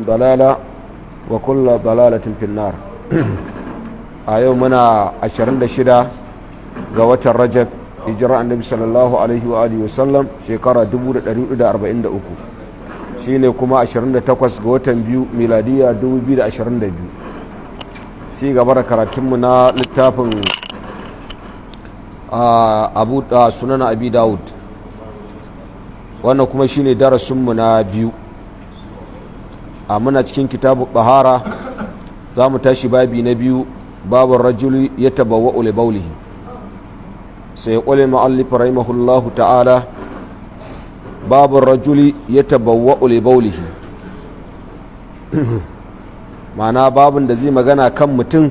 dalala wa kulla dalalatin finnar. A yau muna 26 ga watan Rajab, hijira annabi sallallahu alaihi wa alihi wasallam shekara 1443, shine kuma 28 ga watan biyu miladiya 2022. ci gaba da karatunmu na littafin sunan abi dawud, wannan kuma shine darasinmu na biyu. muna cikin kitabu bahara, za mu tashi babi na biyu, babin rajuli ya tabawa ule baulihi. sai ƙwale ma'allif rahimahullahu ta'ala, babin rajuli ya tabawa ule baulihi. ma'ana babin da zai magana kan mutum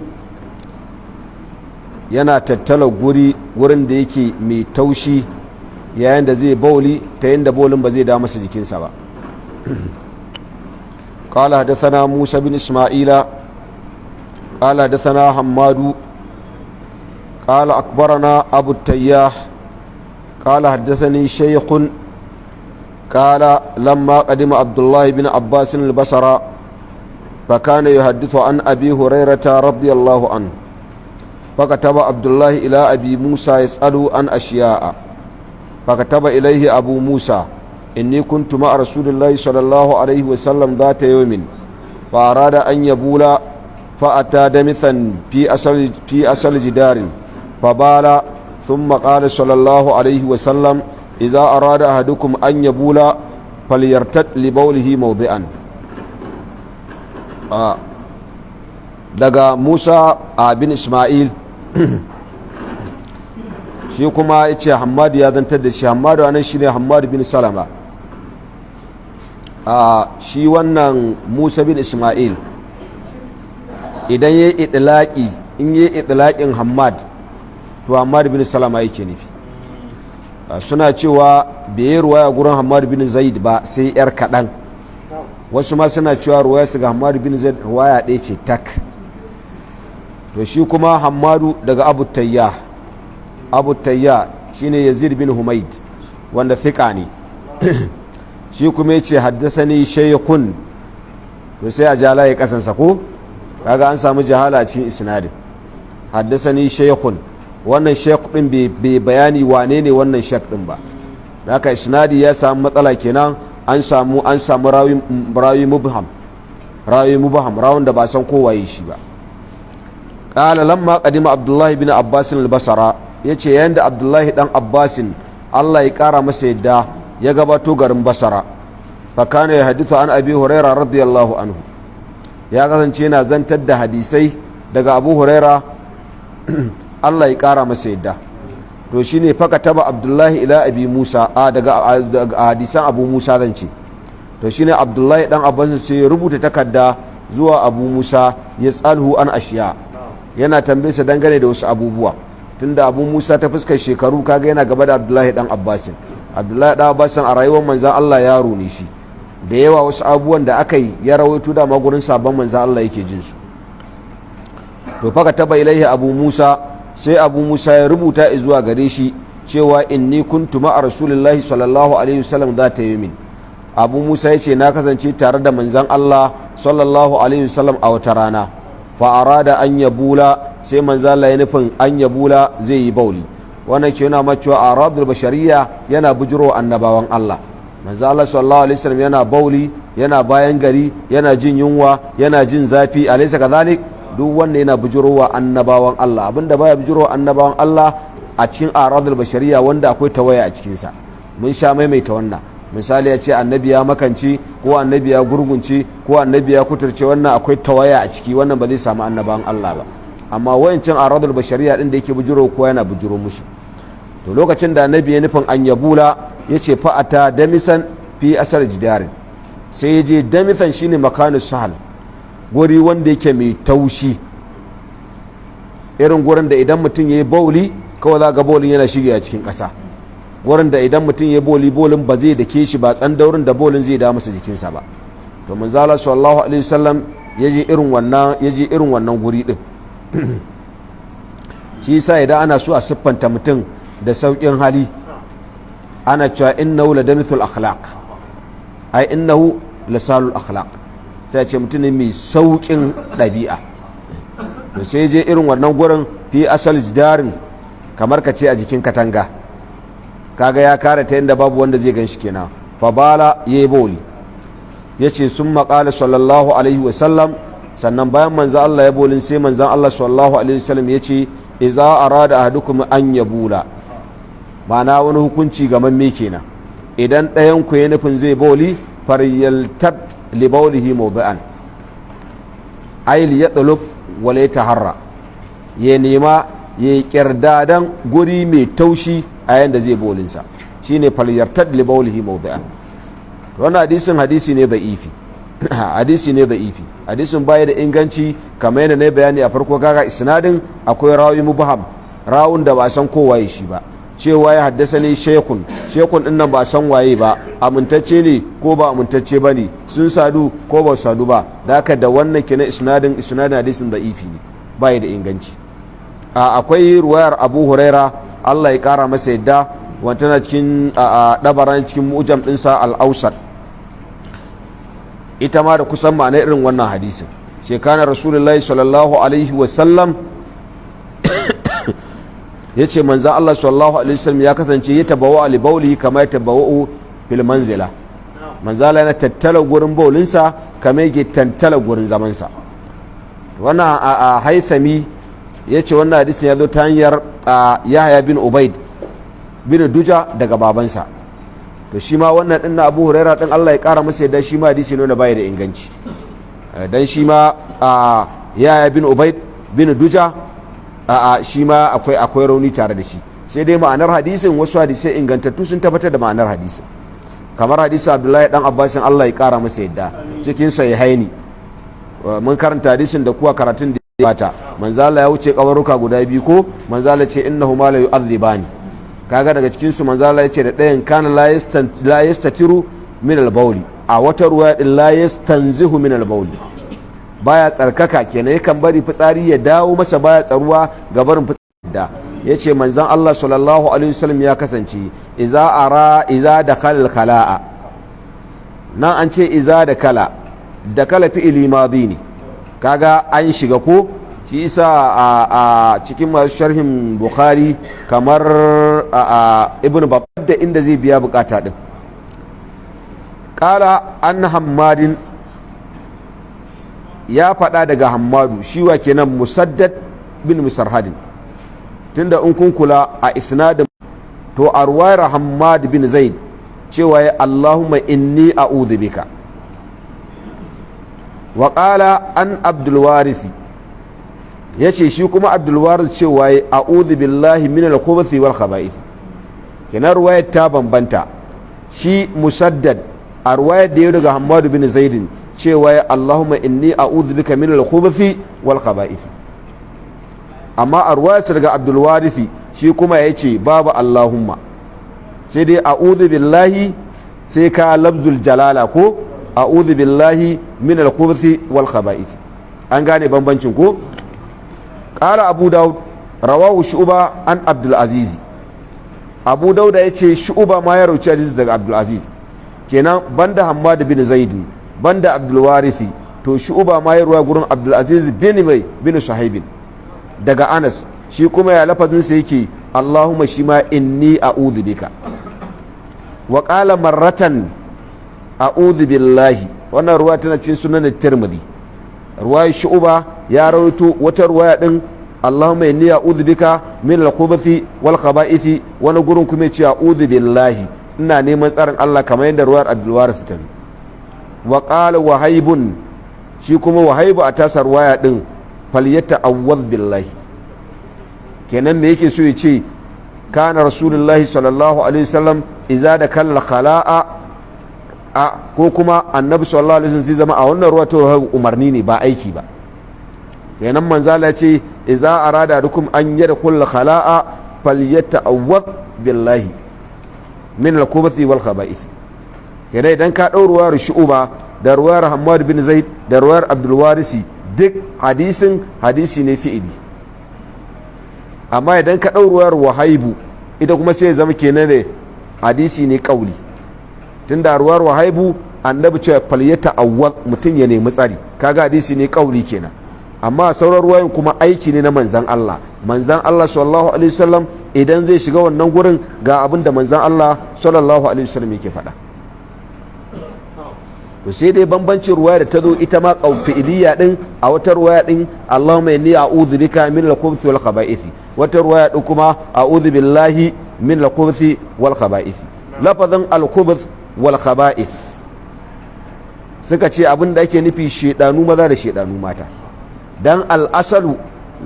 yana tattala wurin da yake mai taushi yayin da zai bauli, ta yin da baulin ba zai da masa jikinsa ba. قال حدثنا موسى بن إسماعيل قال حدثنا حماد قال أكبرنا أبو التياح قال حدثني شيخ قال لما قدم عبد الله بن عباس البصرة فكان يحدث عن أبي هريرة رضي الله عنه، فكتب عبد الله إلى أبي موسى يسأل عن أشياء، فكتب إليه أبو موسى: إني كنت مع رسول الله صلى الله عليه وسلم ذات يوم فأراد أن يبول فأتى دمثا في أصل جدار فبال، ثم قال صلى الله عليه وسلم: إذا أراد أحدكم أن يبول فليرتد لبوله موضعا. daga Musa bin Ismail shi kuma ya ce Hammadu ya zantar da shi. Hammadu anan shi ne Hammadu bin Salama. Shi wannan Musa bin Ismail idan ya yi itilaƙin Hammad, to Hammadu bin Salama yake nufi. Suna cewa bai yi ruwaya gurin Hammadu bin Zaid ba sai yar kaɗan. Wasu ma suna cewa ruwaya su ga Hammadu bin Zaid ruwaya ɗaya ce tak. To shi kuma Hammadu daga Abu Tayya shine Yazid bin Humaid, wanda thika ne. shi kuma yace haddasani shaykhun, to sai a jala ya kasansa ko kaga an samu jahala a cikin isnadin. haddasani shaykhun, wannan shaykh din bai bayani wane ne wannan shaykh din ba, haka isnadi ya samu matsala kenan. an samu rawi mubham, rawun da ba san kowaye shi ba. qala lamma qadima abdullahi bin abbas al-basra, yace yayin da abdullahi dan abbasin Allah ya kara masa yadda ya gabato garin basara, fa kana ya hadithu an abi huraira radiyallahu anhu, ya kasance yana zantar da hadisai daga abu huraira Allah ya kara masa yadda. to shine faka taba abdullahi ila abi musa daga hadisan abu musa zance. to shine abdullahi dan abbas sai ya rubuta takarda zuwa abu musa ya tsalhu an ashiya, yana tambayarsa dangane da wasu abubuwa, tunda abu musa ta fuskar shekaru kaga yana gaba da abdullahi dan abbasin. abdullahi dan abbasin a rayuwar manzan Allah yaro ne shi, da yawa wasu abubuwan da aka yi ya rawaito da magurin sabon manzan Allah yake jin su. to faka taba ilaihi abu musa, sai abu musa ya rubuta zuwa gare shi cewa inni kuntu ma'a rasulillahi sallallahu alaihi wasallam zata yamin. abu musa ya ce na kasance tare da manzan Allah sallallahu alaihi wasallam a wata rana. fa arada an yabula, sai manzan Allah ya nufin an yabula zai yi bauli. wannan ke yana macewa aradul bashariya yana bujiro annabawan Allah. manzan Allah sallallahu alaihi wasallam yana bauli, yana bayan gari, yana jin yunwa, yana jin zafi, alaysa kadhalik. duk wanda yana bujirowa annabawan Allah. abinda baya bujirowa annabawan Allah a cikin aradul bashariya wanda akwai tawaya a cikinsa, mun sha maimaita wannan. misali ya ce annabi ya makanci, ko annabi ya gurgunci, ko annabi ya kuturce, wannan akwai tawaya a ciki, wannan ba zai samu annabawan Allah ba. amma wayancin aradul bashariya din da yake bujiro ko yana bujiro musu. to lokacin da annabi ya nufin an yabula, ya ce fa'ata damisan fi asar jidarin, sai ya je damisan shine makanus sahal, guri wanda yake mai taushi, irin gurin da idan mutum ya yi bauli kawai za ga baulin yana shige a cikin ƙasa, gurin da idan mutum ya yi bolin ba zai dake shi ba, tsandaurin da bolin zai da masa jikinsa ba. to manzala sallallahu alaihi wasallam ya je irin wannan guri din. shi yasa idan ana so a siffanta mutum da sauƙin hali, ana cewa innahu ladamithul akhlaq, ai innahu lisalul akhlaq, sai ce mutum ne mai saukin ɗabi'a. to sai je irin wannan gurin fi asal jidarin kamar ka ce a jikin katanga, kaga ya kare ta yadda babu wanda zai gan shi kenan. fabala ya yi boli, ya ce sun maƙala sallallahu alaihi wasallam, sannan bayan manzan Allah ya bolin sai manzan Allah sallallahu alaihi wasallam ya ce iza arada ahadukum an yabula, ma'ana wani hukunci ga mamme kenan. idan ɗayan ku ya nufin zai boli faryaltat li bawlihi mawdi'an ay li yatlub wa la yataharra, ya nema ya kirdadan guri mai taushi a yanda zai bolin sa, shine falyartad li bawlihi mawdi'an. wannan hadisi ne da'ifi hadisi ne da'ifi, hadisin baya da inganci kamar yadda na bayani a farko. kaga isnadin akwai rawi mubham, rawun da ba san kowaye shi ba, cewa ya haddasa ne shekun din nan ba san waye ba, amintacce ne ko ba amintacce ba ne, sun sadu ko ba sadu ba, da haka da wannan kenan isnadin hadisin da'ifi ne, baya da inganci. akwai ruwayar Abu Huraira Allah ya kara masa yadda, wata na cikin dabaran cikin mujam dinsa al-Awsat, ita ma da kusan ma'ana irin wannan hadisin. shekanar Rasulullahi sallallahu alaihi wasallam ya ce manzan Allah sallallahu alaihi wasallam ya kasance ya tabawa ali bauli kamar ya tabawa fil manzila, manzala yana tattala gurin baulinsa kamar yake tantala gurin zamansa. wannan a Haythami ya ce wannan hadisin ya zo ta hanyar Yahya bin Ubaid bin Duja daga babansa. to shi ma wannan din na Abu Huraira din Allah ya kara masa yadda, shi ma hadisi ne da baya da inganci, dan shi ma Yahya bin Ubaid bin Duja shi ma akwai rauni tare da shi. sai dai ma'anar hadisin, wasu hadisai ingantattu sun tabbatar da ma'anar hadisin, kamar hadisin Abdullahi dan Abbasin Allah ya kara masa yadda cikin sahihaini. mun karanta hadisin da kuwa karatun da ya bata, manzala ya wuce kabaruka guda biyu ko, manzala ce innahuma la yu'adhibani, kaga daga cikin su manzala ya ce da ɗayan kana la yastatiru min al-bawli, a wata ruwa din la yastanzihu min al-bawli, baya tsarkaka kenan, yakan bari fitsari ya dawo masa, baya tsaruwa ga barin fitsari da. yace manzon Allah sallallahu alaihi wasallam ya kasance iza dakhala al-khala'a, nan an ce iza dakala fi'ili madi ne, kaga an shiga ko, shi isa a cikin masu sharhin Bukhari kamar Ibn Battal da inda zai biya bukata din. Qala an Hammadin, ya faɗa daga Hammadu, shi wa kenan Musaddad bin Musarhadin, tunda in kun kula a isnadin to a ruwayar Hammad bin Zaid cewa ya Allahumma inni a'udhu bika. wa qala an Abdul Warith, yace shi kuma Abdul Warith cewa ya a'udhu billahi min al-khubuthi wal khaba'ith. kenan ruwayar ta bambanta, shi Musaddad a ruwayar da ya daga Hammad bin Zaid cewa ya Allahumma inni a'udhu bika min al-khubuthi wal khaba'ith, amma a ruwayar daga Abdul Warith shi kuma yace babu Allahumma, sai dai a'udhu billahi, sai ka lafzul jalala ko a'udhu billahi min al-khubuthi wal khaba'ith. an gane bambancin ko. qala Abu Dawud rawahu Shu'ba an Abdul Aziz, Abu Dawud yace Shu'ba ma ya rauci hadisi daga Abdul Aziz, kenan banda Hammad bin Zaid banda Abdul Warith, to Shu'ba ma ya ruwa gurin Abdul Aziz bin Suhaib daga Anas, shi kuma ya lafazin sa yake Allahumma shi ma inni a'udhu bika. wa qala marratan a'udhu billahi, wannan ruwa tana cikin sunan Tirmidhi, ruwayar Shu'ba ya rawaito wata ruwaya din Allahumma inni a'udhu bika min al-khubuthi wal khaba'ith, wani gurin kuma yace a'udhu billahi, ina neman tsarin Allah, kamar yadda ruwayar Abdul Warith ta. wa qala wahaibun, shi kuma wahaibu a tasar ruwaya din falyata'awwadh billahi, kenan me yake so ya ce kana rasulullahi sallallahu alaihi wasallam idza dakala khala'a, ko kuma annabi sallallahu alaihi wasallam zai zama a wannan ruwa to umarni ne ba aiki ba. kenan manzala ce idza arada dukum an yadkhul khala'a falyata'awwadh billahi min al-khubuthi wal khaba'ith. kenan idan ka dau ruwayar Shu'ba da ruwayar Hammad bin Zaid da ruwayar Abdul Warisi, duk hadisi ne fi'ili, amma idan ka dau ruwayar Wahaibu ita kuma sai ya zama kenan ne hadisi ne kauli, tunda ruwayar Wahaibu annabi cewa falyata awwal mutum ya nemi tsari, kaga hadisi ne kauli kenan. amma sauran ruwayoyin kuma aiki ne na manzan Allah sallallahu alaihi wasallam idan zai shiga wannan gurin ga abin da manzan Allah sallallahu alaihi wasallam yake faɗa. to sai dai bambancin ruwaya da ta zo ita ma fi'iliya din, a wata ruwaya din Allahumma inni a'udhu bika min al-khubuthi wal khaba'ith, wata ruwaya din kuma a'udhu billahi min al-khubuthi wal khaba'ith. lafazin al-khubuth wal khaba'ith suka ce abin da ake nufi shedanu maza da shedanu mata, dan al-asalu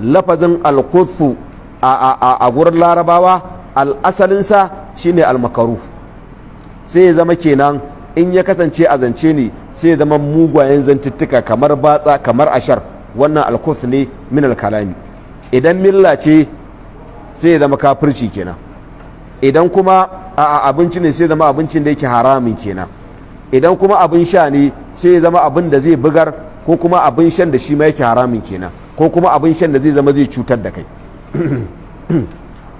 lafazin al-khubuthu a gurin larabawa al-asalinsa shine al-makaruh, sai ya zama kenan in ya kasance a zance ne sai ya zama mugwayen zantuttuka kamar batsa kamar ashar, wannan alkus ne min alkalami. idan milla ce sai ya zama kafirci kenan, idan kuma a abinci ne sai ya zama abincin da yake haramin kenan, idan kuma abin sha ne sai ya zama abin da zai bugar, ko kuma abin shan da shi ma yake haramin kenan, ko kuma abin shan da zai zama zai cutar da kai.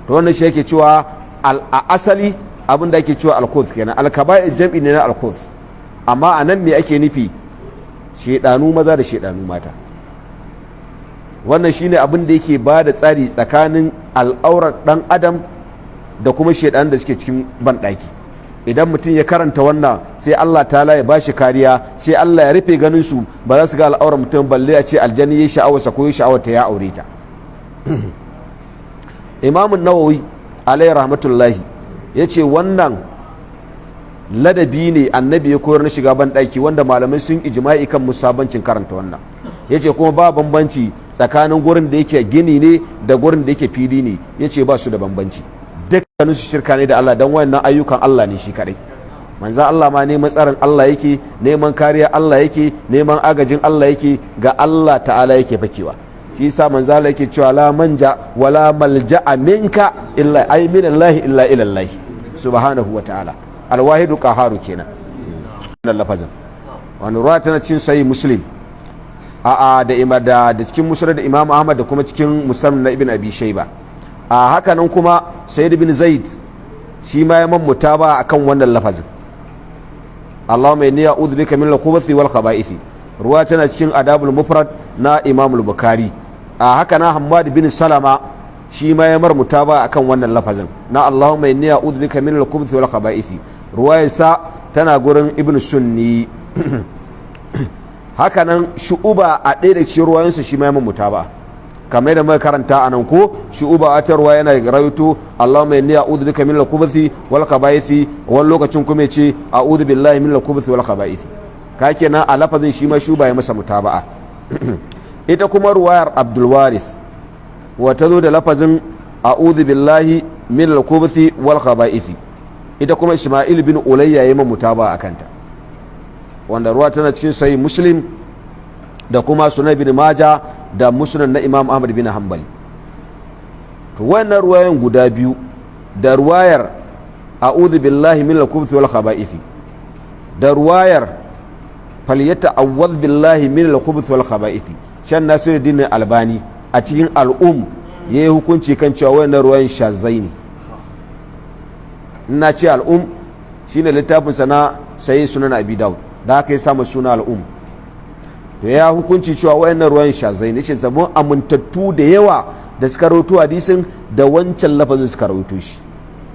to wannan shi yake cewa a asali abin da ake cewa alkos kenan. alkaba'ir jam'i ne na alkos, amma a nan me ake nufi shedanu maza da shedanu mata. wannan shine abin da yake ba da tsari tsakanin al'aurar dan adam da kuma shedan da suke cikin banɗaki. idan mutum ya karanta wannan sai Allah ta'ala ya bashi kariya, sai Allah ya rufe ganin su ba za su ga al'aurar mutum, balle a ce aljani ya sha'awarsa ko ya sha'awarta ya aure ta. imamun nawawi alayhi rahmatullahi ya ce wannan ladabi ne annabi ya koyar na shiga banɗaki, wanda malamai sun ijma'i kan musabancin karanta wannan. ya ce kuma ba bambanci tsakanin gurin da yake gini ne da gurin da yake fili ne, ya ce ba su da bambanci, dukkanin su shirka ne da Allah, don wayannan ayyukan Allah ne shi kadai. manzo Allah ma neman tsarin Allah yake, neman kariya Allah yake, neman agajin Allah yake, ga Allah ta'ala yake fakewa. shi yasa manzo Allah yake cewa la manja wala malja'a minka illa ay min Allah illa ila Allah subhanahu wa ta'ala. alwahidu qaharu kenan wannan lafazin. wannan ruwa tana cikin sahih muslim da cikin musnad da imam ahmad da kuma cikin musnad na ibn abi shayba. haka nan kuma sayyid ibn zaid shi ma ya mammuta ba akan wannan lafazin, Allahumma inni a'udhu bika min al-khubuthi wal khaba'ith. ruwa tana cikin adabul mufrad na imam al-bukhari. haka na hammad bin salama shi ma ya marmuta ba akan wannan lafazin na Allahumma inni a'udhu bika min al-khubuthi wal khaba'ith. ruwayarsa tana gurin ibn sunni. haka nan shu'uba a ɗaya da cikin ruwayansa shi ma ya marmuta ba, kamar da muka karanta anan ko shu'uba a tarwa yana rawaito Allahumma inni a'udhu bika min al-khubuthi wal khaba'ith, wani lokacin kuma ya ce a'udhu billahi min al-khubuthi wal khaba'ith. ka kenan a lafazin shi ma shuba ya masa mutaba'a. ita kuma ruwayar Abdul Warith wata zo da lafazin a'udhu billahi min al-khubuthi wal khaba'ith, ita kuma Isma'il bin Ulayya ya yi mutaba'a akanta, wanda ruwa tana cikin sahih Muslim da kuma Sunan bin Majah da musnad na Imam Ahmad bin Hanbal. to wannan ruwayan guda biyu da ruwayar a'udhu billahi min al-khubuthi wal khaba'ith da ruwayar falyata'awwadh billahi min al-khubuthi wal khaba'ith, shan Nasiruddin Albani a cikin al'um yayi hukunci kan cewa wannan ruwayan shazzai ne. ina ce al'um shine littafin sana sai sunan Abi Dawud, da aka yi samu suna al'um. to ya hukunci cewa wayannan ruwan shazai ne, ce zaman amintattu da yawa da suka rawaito hadisin da wancan lafazin suka rawaito shi.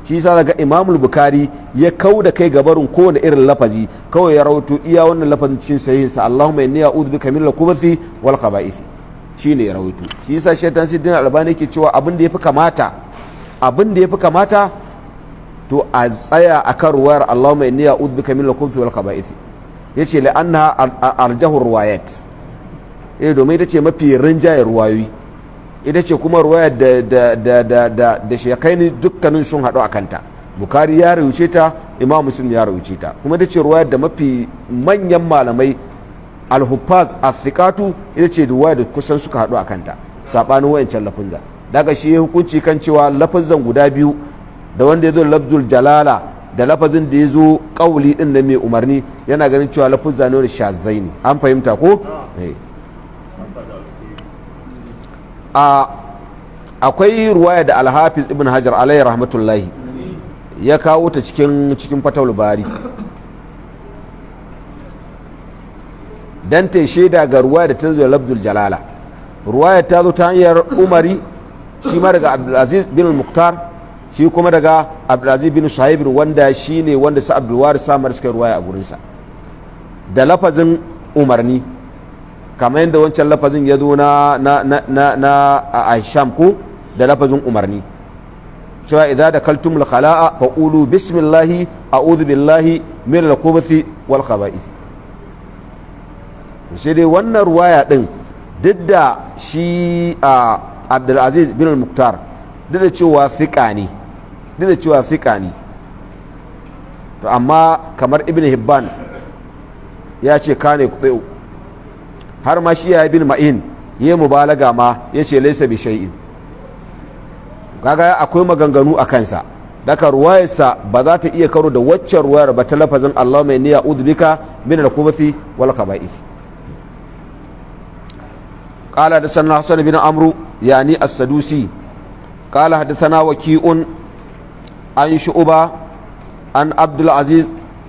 shi yasa daga Imam Bukhari ya kau da kai gabarin kowane irin lafazi, kawai ya rawaito iya wannan lafazin cikin sahihin sa Allahumma inni a'udhu bika min al-khubuthi wal khaba'ith, shine ya rawaito. shi yasa Shaitan Siddin Albani yake cewa abin da yafi kamata to a tsaya akan ruwayar Allahumma inni a'udhu bika min al-khubuthi wal khaba'ith. yace la'anna arjahu ruwayat, domin ita ce mafi rinjaye ruwayoyi, ita ce kuma ruwayar da shekaini dukkanin sun haɗu a kanta. Bukhari ya rawuce ta, Imam Muslim ya rawuce ta, kuma ita ce ruwayar da mafi manyan malamai al-huffaz as-thiqatu, ita ce ruwayar da kusan suka haɗu a kanta sabanin wayancan lafuzza. daga shi hukunci kan cewa lafuzzan guda biyu, da wanda ya zo lafzul jalala da lafazin da ya zo kauli din na mai umarni, yana ganin cewa lafuzza ne shazai ne. an fahimta ko? akwai ruwaya da Al-Hafiz Ibn Hajar alayhi rahmatullahi ya kawo ta cikin fatawul bari, dan ta shaida ga ruwaya da ta zo da lafzul jalala. Ruwaya ta zo ta hanyar umari shi ma daga abdulaziz bin muktar shi kuma daga abdulaziz bin suhaib wanda shi ne wanda sa abdulwari samar suka ruwaya a gurinsa da lafazin umarni kamar yadda wancan lafazin ya zo na aisham ko da lafazin umarni cewa idza dakaltum al-khala'a fa qulu bismillahi a'udhu billahi min al-khubuthi wal khaba'ith. Sai dai wannan ruwaya din duk da shi Abdulaziz bin al-Muktar duk da cewa fiqa ne to amma kamar Ibn Hibban ya ce kane kuɗe har ma shi ya bin ma'in yi mubalaga ma ya ce laisa bi shay'in. Kaga akwai maganganu a kansa daga ruwayarsa ba za ta iya karo da waccan ruwayar ba ta lafazin Allah mai niyya udbika min al-khubuthi wal khaba'ith. قال حدثنا حسن بن عمرو يعني السدوسي قال حدثنا وكيء عن شعبة عن عبد العزيز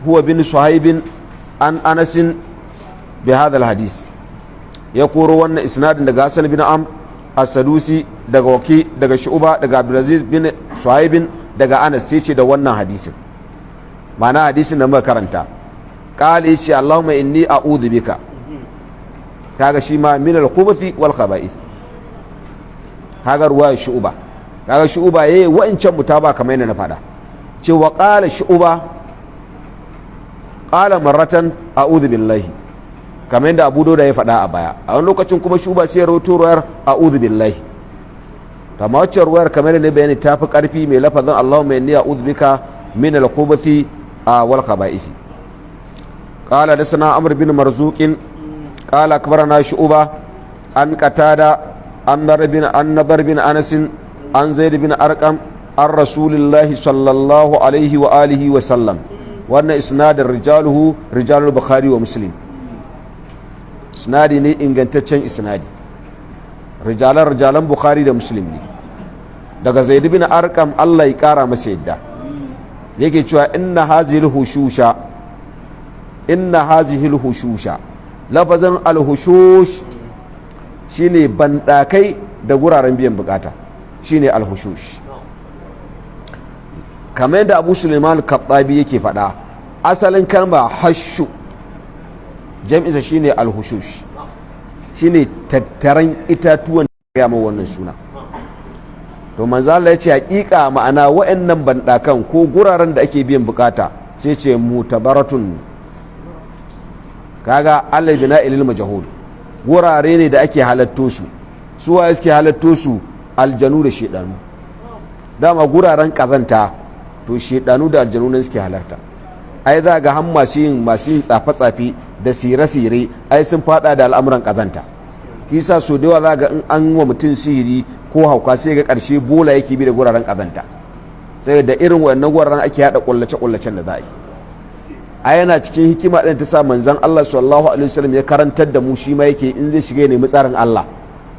هو بن صهيب عن أنس بهذا الحديث يقول وأن إسناد دغ حسن بن عمرو السدوسي دغ وكيء دغ شعبة دغ عبد العزيز بن صهيب دغ أنس سيتي da wannan hadisin ma'ana hadisin da muka karanta قال يشي اللهم إني أعوذ بك kaga shi ma min al-khubuthi wal khaba'ith kaga ruwaya shu'ba kaga shu'ba yayi wa'ancan mutaba kamar yadda na fada cewa qala shu'ba qala marratan a'udhu billahi kamar yadda Abu Dawud ya fada a baya a wani lokacin kuma shu'ba sai ya rawaito ruwayar a'udhu billahi amma wacce ruwayar kamar yadda bayani tafi karfi mai lafazin Allahumma inni a'udhu bika min al-khubuthi wal khaba'ith qala dasana Amr bin Marzuq قال أكبرنا شعبة عن قتادة عن نضر بن أنس عن زيد بن أرقم عن رسول الله صلى الله عليه وآله وسلم وأن إسناد رجاله رجال البخاري ومسلم إسنادي ني إنغنتشن إسنادي رجال بخاري ومسلم daga Zaid bin Arqam Allah ya kara masa yadda yake cewa inna hazihi al-hushusha lafazin alhushush shine bandakai da guraren biyan bukata shine alhushush kamar yadda Abu Sulaiman al-Khattabi yake faɗa asalin kalma hashu jam'isa shine alhushush shine tattaran itatuwan da ya wannan suna to manzo Allah ya ce hakika ma'ana wa'annan bandakan ko guraren da ake biyan bukata sai ce mutabaratun kaga Allah bina ilil majhul gurare ne da ake halatto su waye suke halatto su aljanu da shedanu dama guraren kazanta to shedanu da aljanu ne suke halarta ai za ga han masu yin tsafe-tsafe da sire-sire ai sun fada da al'amuran kazanta kisa so da yawa za ga in an wa mutum sihiri ko hauka sai ga karshe bola yake bi da guraren kazanta sai da irin wannan guraren ake hada kullace-kullacen da za a yi a yana cikin hikima ɗin ta sa manzan Allah sallallahu alaihi wasallam ya karantar da mu shi ma yake in zai shiga nemi tsarin Allah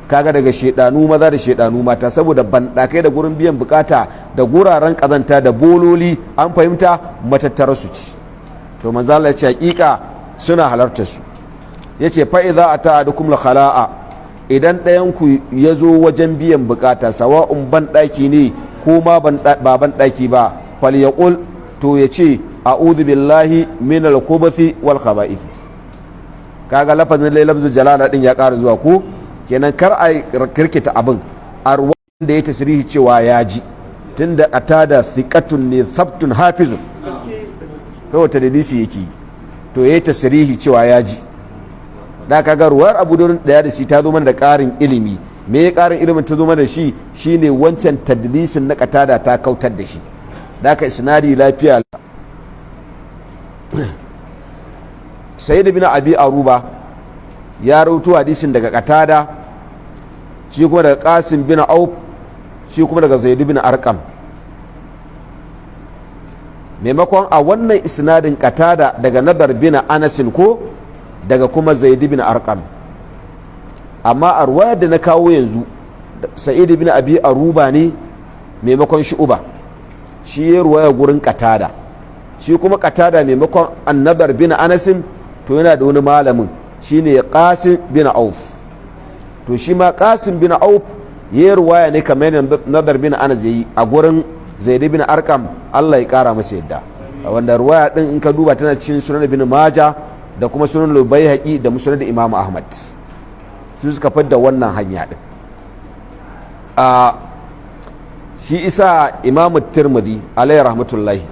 kaga daga shedanu maza da shedanu mata saboda bandakai da gurin biyan bukata da guraren kazanta da bololi an fahimta matattara su ci to manzan Allah ya ce hakika suna halartar su yace fa idza ata'adukum la khala'a idan ɗayan ku ya zo wajen biyan bukata sawa'un bandaki ne ko ma ba bandaki ba falyaqul to yace a'udhu billahi min al-khubuthi wal khaba'ith kaga lafazin lafzul jalala din ya ƙara zuwa ko kenan kar a kirkita abin a ruwan da ya tasrihi cewa ya ji tunda atada thiqatun ne sabtun hafizun kawai tadlisi yake to yayi tasrihi cewa ya ji da kaga ruwar Abu Dawud da shi ta zo mana da ƙarin ilimi me ya ƙarin ilimin ta zo mana da shi shine wancan tadlisin na qatada ta kautar da shi da ka isnadi lafiya Sayyid bin Abi Aruba ya rawaito hadisin daga Qatada shi kuma daga Qasim bin Auf shi kuma daga Zaid bin Arqam maimakon a wannan isnadin Qatada daga Nadar bin Anas ko daga kuma Zaid bin Arqam amma a ruwayar da na kawo yanzu Sayyid bin Abi Aruba ne maimakon Shu'ba shi ya ruwaya gurin Qatada shi kuma Qatada maimakon Annabar bin Anasin to yana da wani malamin shine Qasim bin Auf. To shi ma Qasim bin Auf ya ruwaya ne kamar yadda Nadar bin Anas yayi a gurin Zaid bin Arqam, Allah ya kara masa yadda, wanda ruwaya din in ka duba tana cikin Sunan Ibn Majah da kuma Sunan Al-Baihaqi da Musnad Imam Ahmad, su suka fadda wannan hanya din. Shi isa Imam Tirmidhi alayhi rahmatullahi,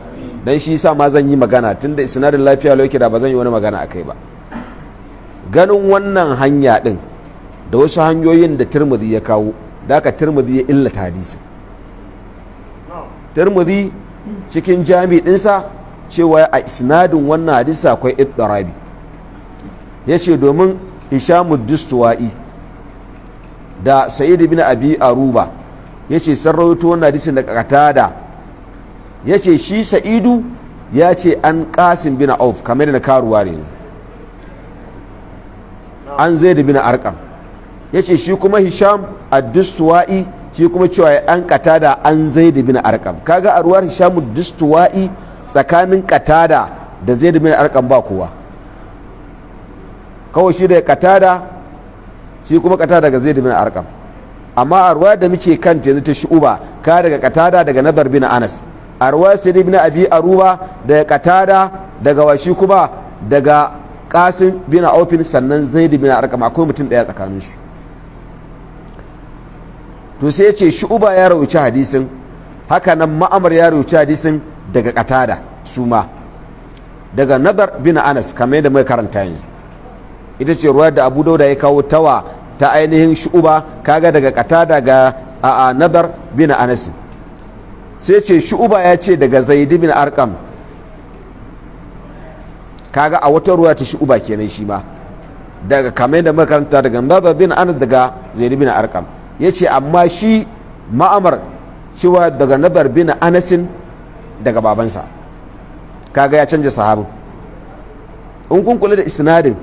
dan shi isa ma zan yi magana tunda isnadin lafiya lau yake da ba zan yi wani magana akai ba. Ganin wannan hanya din da wasu hanyoyin da Tirmidhi ya kawo, da aka Tirmidhi ya illata hadisi. Tirmidhi cikin jami dinsa cewa a isnadin wannan hadisi akwai iddarabi, yace domin Hishamu Dustuwa'i da Sa'id bin Abi Aruba yace sun rawaito wannan hadisin da Qatada, yace shi Sa'idu ya ce an Qasim bin Auf kamar da na karuwa yanzu, an Zaid bin Arqam, yace shi kuma Hisham ad-Dustuwa'i shi kuma cewa an Qatada an Zaid bin Arqam. Kaga a ruwar Hisham ad-Dustuwa'i tsakanin Qatada da Zaid bin Arqam ba kowa, kawai shi da Qatada shi kuma Qatada daga Zaid bin Arqam. Amma a ruwa da muke kanta yanzu ta Shu'ba ka daga Qatada daga Nadar bin Anas, a ruwa Sa'id bin Abi Aruba daga Qatada daga washi kuma daga Qasim bin Auf, sannan Zaid bin Arqam, akwai mutum daya tsakanin su. To sai ya ce Shu'ba ya rawaci hadisin, haka nan Ma'amar ya rawaci hadisin daga Qatada su ma daga Nadar bin Anas kamar yadda muka karanta yanzu. Ita ce ruwa da Abu Dauda ya kawo tawa ta ainihin Shu'ba, kaga daga Qatada ga Nadar bin Anas. Sai ce Shu'ba ya ce daga Zaid bin Arqam, kaga a wata ruwa ta Shu'ba kenan shi ma daga kamar da makaranta daga Nadar bin Anas daga Zaid bin Arqam. Yace amma shi Ma'amar cewa daga Nadar bin Anas daga babansa, kaga ya canja sahabin. In kun kula da isnadin,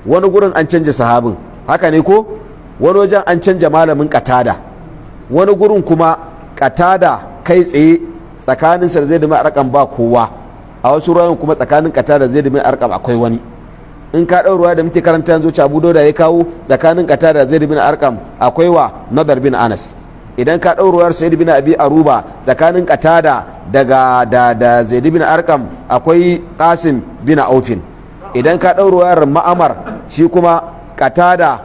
wani gurin an canja sahabin, haka ne ko? Wani wajen an canja malamin Qatada, wani gurin kuma Qatada kai tsaye tsakanin sa Zaid bin Arqam ba kowa, a wasu ruwayoyin kuma tsakanin Qatada da Zaid bin Arqam akwai wani. In ka ɗau ruwa da muke karanta yanzu Abu Dauda ya kawo tsakanin Qatada da Zaid bin Arqam akwai wa Nadar bin Anas. Idan ka ɗau ruwar Sa'id bin Abi Aruba tsakanin Qatada daga da Zaid bin Arqam akwai Qasim bin Auf. Idan ka ɗau ruwar Ma'amar shi kuma Qatada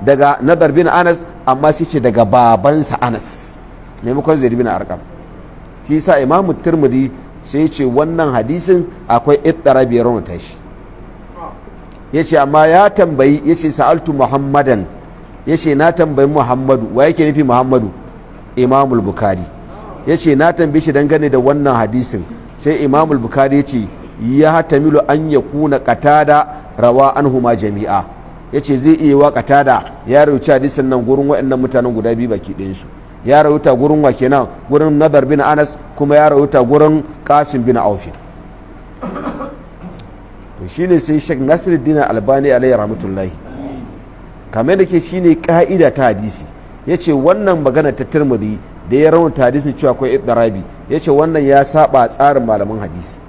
daga Nadar bin Anas, amma sai ce daga babansa Anas maimakon Zaid bin Arqam. Shi sa Imam Tirmidhi sai ce wannan hadisin akwai ittarabi ya raunata shi. Yace amma ya tambayi, yace sa'altu Muhammadan, yace na tambayi Muhammadu. Wa yake nufi Muhammadu? Imamul Bukhari. Yace na tambaye shi dangane da wannan hadisin, sai Imamul Bukhari yace ya hatamilu an yakuna Qatada rawa anhuma jami'a. Yace zai iya wa Qatada ya rauci hadisin nan gurin waɗannan mutanen guda biyu baki ɗayan su. Ya rahuta gurin wa kenan, gurin Nadar bin Anas, kuma ya rahuta gurin Qasim bin Auf. To shine sai Sheikh Nasiruddin Albani alayhi rahmatullahi, kamar da ke shine ka'ida ta hadisi, yace wannan magana ta Tirmidhi da ya raunta hadisin cewa akwai iddarabi, yace wannan ya saba tsarin malaman hadisi.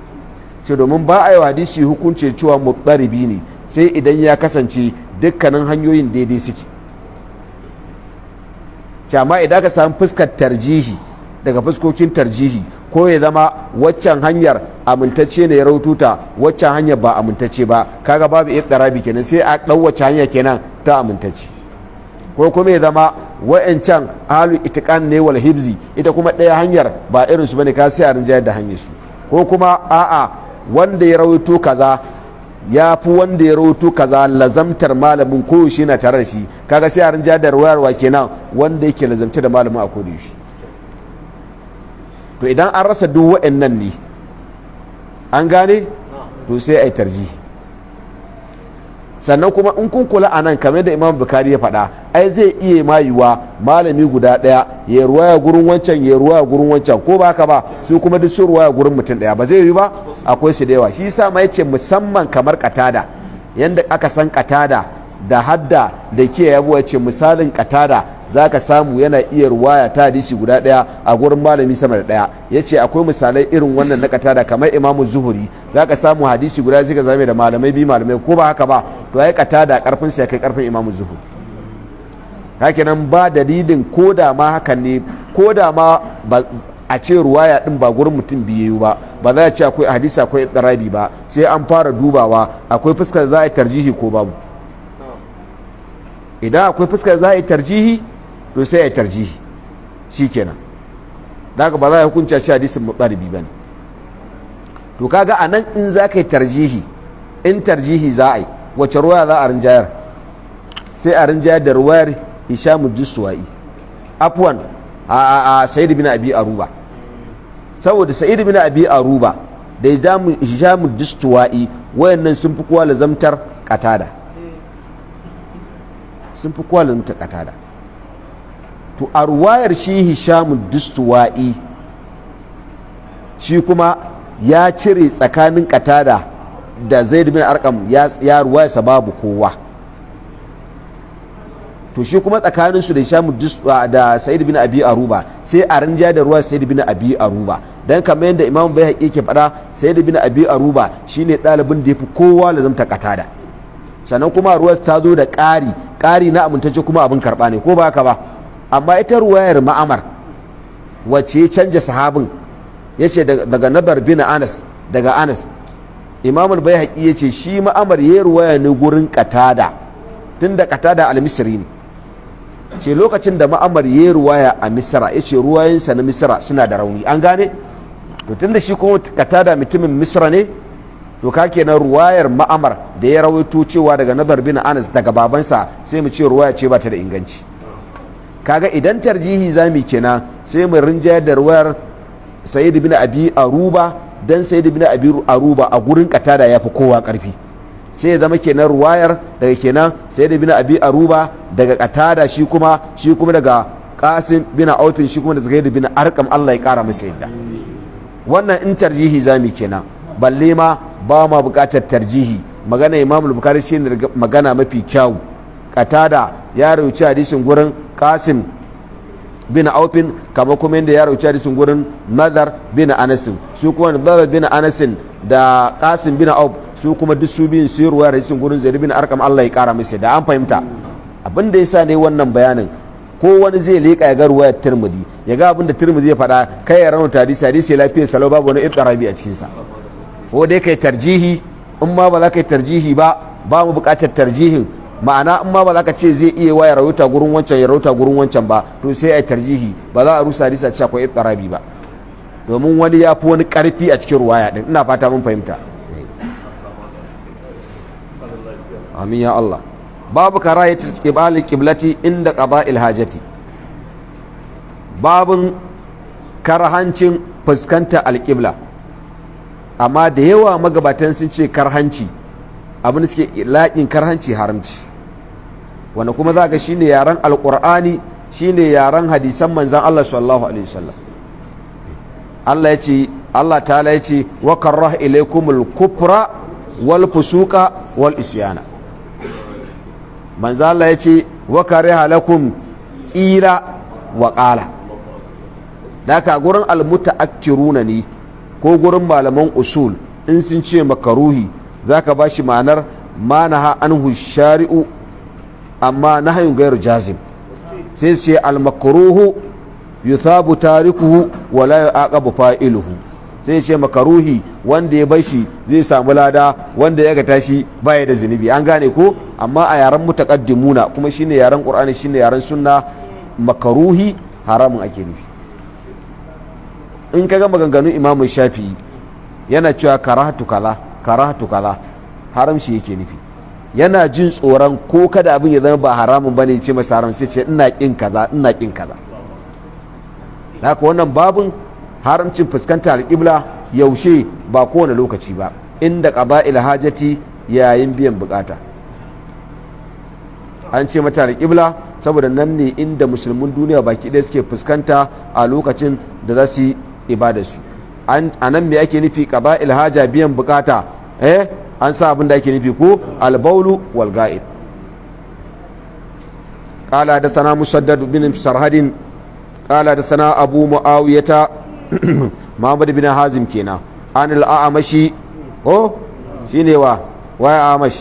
Ce domin ba a yi hadisi hukunci cewa muttaribi ne sai idan ya kasance dukkanin hanyoyin daidai suke. Amma idan ka samu fuskar tarjihi daga fuskokin tarjihi, ko ya zama waccan hanyar amintacce ne ya raututa, waccan hanyar ba amintacce ba, kaga babu iddarabi kenan, sai a ɗau wacce hanya kenan ta amintacce. Ko kuma ya zama wa'ancan ahalu itiqan ne wal hibzi, ita kuma ɗaya hanyar ba irin su bane, ka sai a rinjayar da hanyar su. Ko kuma a'a wanda ya rawaito kaza ya fi wanda ya rawaito kaza lazamtar malamin koyaushe na tare da shi, kaga sai a rinja da ruwayarwa kenan wanda yake lazamta da malamin a kodayaushe. To idan an rasa duk wa'annan ne, an gane, to sai a yi tarjihi. Sannan kuma in kun kula a nan kamar da Imam Bukhari ya faɗa, ai zai iya mayuwa malami guda ɗaya ya ruwaya gurin wancan, ya ruwaya gurin wancan, ko ba haka ba, su kuma duk sun ruwaya gurin mutum ɗaya, ba zai yi ba, akwai su da yawa. Shi yasa ma yace musamman kamar Qatada, yanda aka san Qatada da hadda da ke yabo, yace misalin Qatada za ka samu yana iya ruwaya ta hadisi guda ɗaya a gurin malami sama da ɗaya. Ya ce akwai misalai irin wannan na katada kamar imamu zuhuri, za ka samu hadisi guda zai ka zame da malamai biyu malamai, ko ba haka ba to ai katada karfin sa ya kai karfin imamu zuhuri. Haka nan ba dalilin ko da ma hakan ne, ko da ma a ce ruwaya din ba gurin mutum biyu ba za a ce akwai hadisi akwai tsarabi ba, sai an fara dubawa akwai fuskar za a yi tarjihi ko babu. Idan akwai fuskar za a yi tarjihi to sai a yi tarjihi shikenan, daga ba za a hukunci a ce hadisin mutsaribi ba ne. To kaga a nan in za ka yi tarjihi, in tarjihi za a yi wace ruwaya za a rinjayar? Sai a rinjayar da ruwayar Hishamu Dustuwa'i, afwan a Sa'id bin Abi Aruba, saboda Sa'id bin Abi Aruba da Hishamu Dustuwa'i wayannan sun fi kowa lazamtar katada, sun fi kowa lazamtar katada. To a ruwayar shi Hishamu Dustuwa'i shi kuma ya cire tsakanin katada da Zaid bin Arqam ya ruwayarsa babu kowa. To shi kuma tsakanin su da Hishamu da Sa'id bin Abi Aruba sai a rinja da ruwa Sa'id bin Abi Aruba, dan kamar yadda Imam Baihaqi ke faɗa Sa'id bin Abi Aruba shine ɗalibin da yafi kowa lazamta katada. Sannan kuma ruwa ta zo da ƙari na amintacce kuma abin karɓa ne, ko ba haka ba. Amma ita ruwayar Ma'amar wacce ya canja sahabin, yace daga Nadar bin Anas, daga Anas, Imam Baihaqi yace shi Ma'amar yayi ruwaya ne gurin katada, tunda katada al-Misri ne. Ce lokacin da Ma'amar ya ruwaya a Misra, ya ce ruwayensa na Misra suna da rauni, an gane? To tun da shi kuma katada mutumin Misra ne, to ka kenan ruwayar Ma'amar da ya rawaito cewa daga Nadar bin Anas daga babansa, sai mu ce ruwaya ce ba ta da inganci. Kaga idan tarjihi zami kenan sai mu rinjayar da ruwayar Sa'id bin Abi Aruba, dan Sa'id bin Abi Aruba a gurin katada ya fi kowa karfi. Sai ya zama kenan ruwayar daga kenan sai da bin Abi Aruba daga katada shi kuma daga Qasim bin Aufin shi kuma da Zaid bin Arqam, Allah ya kara masa yadda. Wannan in tarjihi zami kenan, balle ma ba ma bukatar tarjihi. Magana Imam Bukhari shi ne magana mafi kyau. Katada ya rauci hadisin gurin Qasim bin Aufin, kama kuma yadda ya rauci hadisin gurin Nadar bin Anas, su kuma Nadar bin Anas da Qasim bin Auf su kuma duk su biyun su ruwayar hadisin gurin Zaid bin Arqam, Allah ya kara masa da. An fahimta abin da yasa ne wannan bayanin, ko wani zai leka ya ga ruwayar Tirmidhi ya ga abin da Tirmidhi ya faɗa, kai ya raunta hadisi lafiyar salo babu wani ittirabi a cikin sa, ko dai kai tarjihi. In ma ba za ka yi tarjihi ba mu buƙatar tarjihin, ma'ana in ma ba za ka ce zai iya waya rauta gurin wancan ya rauta gurin wancan ba, to sai ai tarjihi, ba za a rusa hadisi a ce akwai ittirabi ba, domin wani ya fi wani karfi a cikin ruwaya din. Ina fata mun fahimta. Amin ya Allah. Babu karayatul qibali qiblati inda qada'il hajati, babun karhancin fuskanta alqibla. Amma da yawa magabatan sun ce karhanci, abin da suke laƙin karhanci haramci, wanda kuma za ga shine yaran alqur'ani, shine yaran hadisan manzon Allah sallallahu alaihi wasallam. Allah ya ce, Allah ta'ala ya ce wa karrah ilaykumul kufra wal fusuqa wal isyana. Manzo Allah ya ce wa kariha lakum qila wa qala. Daka gurin almutaakkiruna ne ko gurin malaman usul in sun ce makaruhi zaka bashi ma'anar manaha anhu shari'u, amma nahyun ghairu jazim. Sai ce al makruhu yuthabu tarikuhu wa la yu'aqabu fa'iluhu. Sai ce makaruhi wanda ya bar shi zai samu lada, wanda ya gata shi baya da zunubi. An gane ko? Amma a yaran mutaqaddimuna kuma shine yaran Qur'ani, shine yaran sunna, makaruhi haramun ake nufi. In kaga maganganun Imam Shafi'i yana cewa karahatu kaza haramci yake nufi. Yana jin tsoron ko kada abin ya zama ba haramun bane ya ce masa haram, sai ce ina kin kaza. Haka wannan babun haramcin fuskanta alƙibla yaushe, ba kowane lokaci ba, inda qada'il hajati yayin biyan bukata. An ce mata alƙibla saboda nan ne inda musulmin duniya baki ɗaya suke fuskanta a lokacin da za su yi ibadarsu. A nan me ake nufi qada'il haja, biyan bukata? An sa abin da ake nufi ko albaulu wal ga'id. قال حدثنا مسدد بن سرهد قال حدثنا أبو معاوية محمد بن حازم كنا عن الأعمش شيني أعمش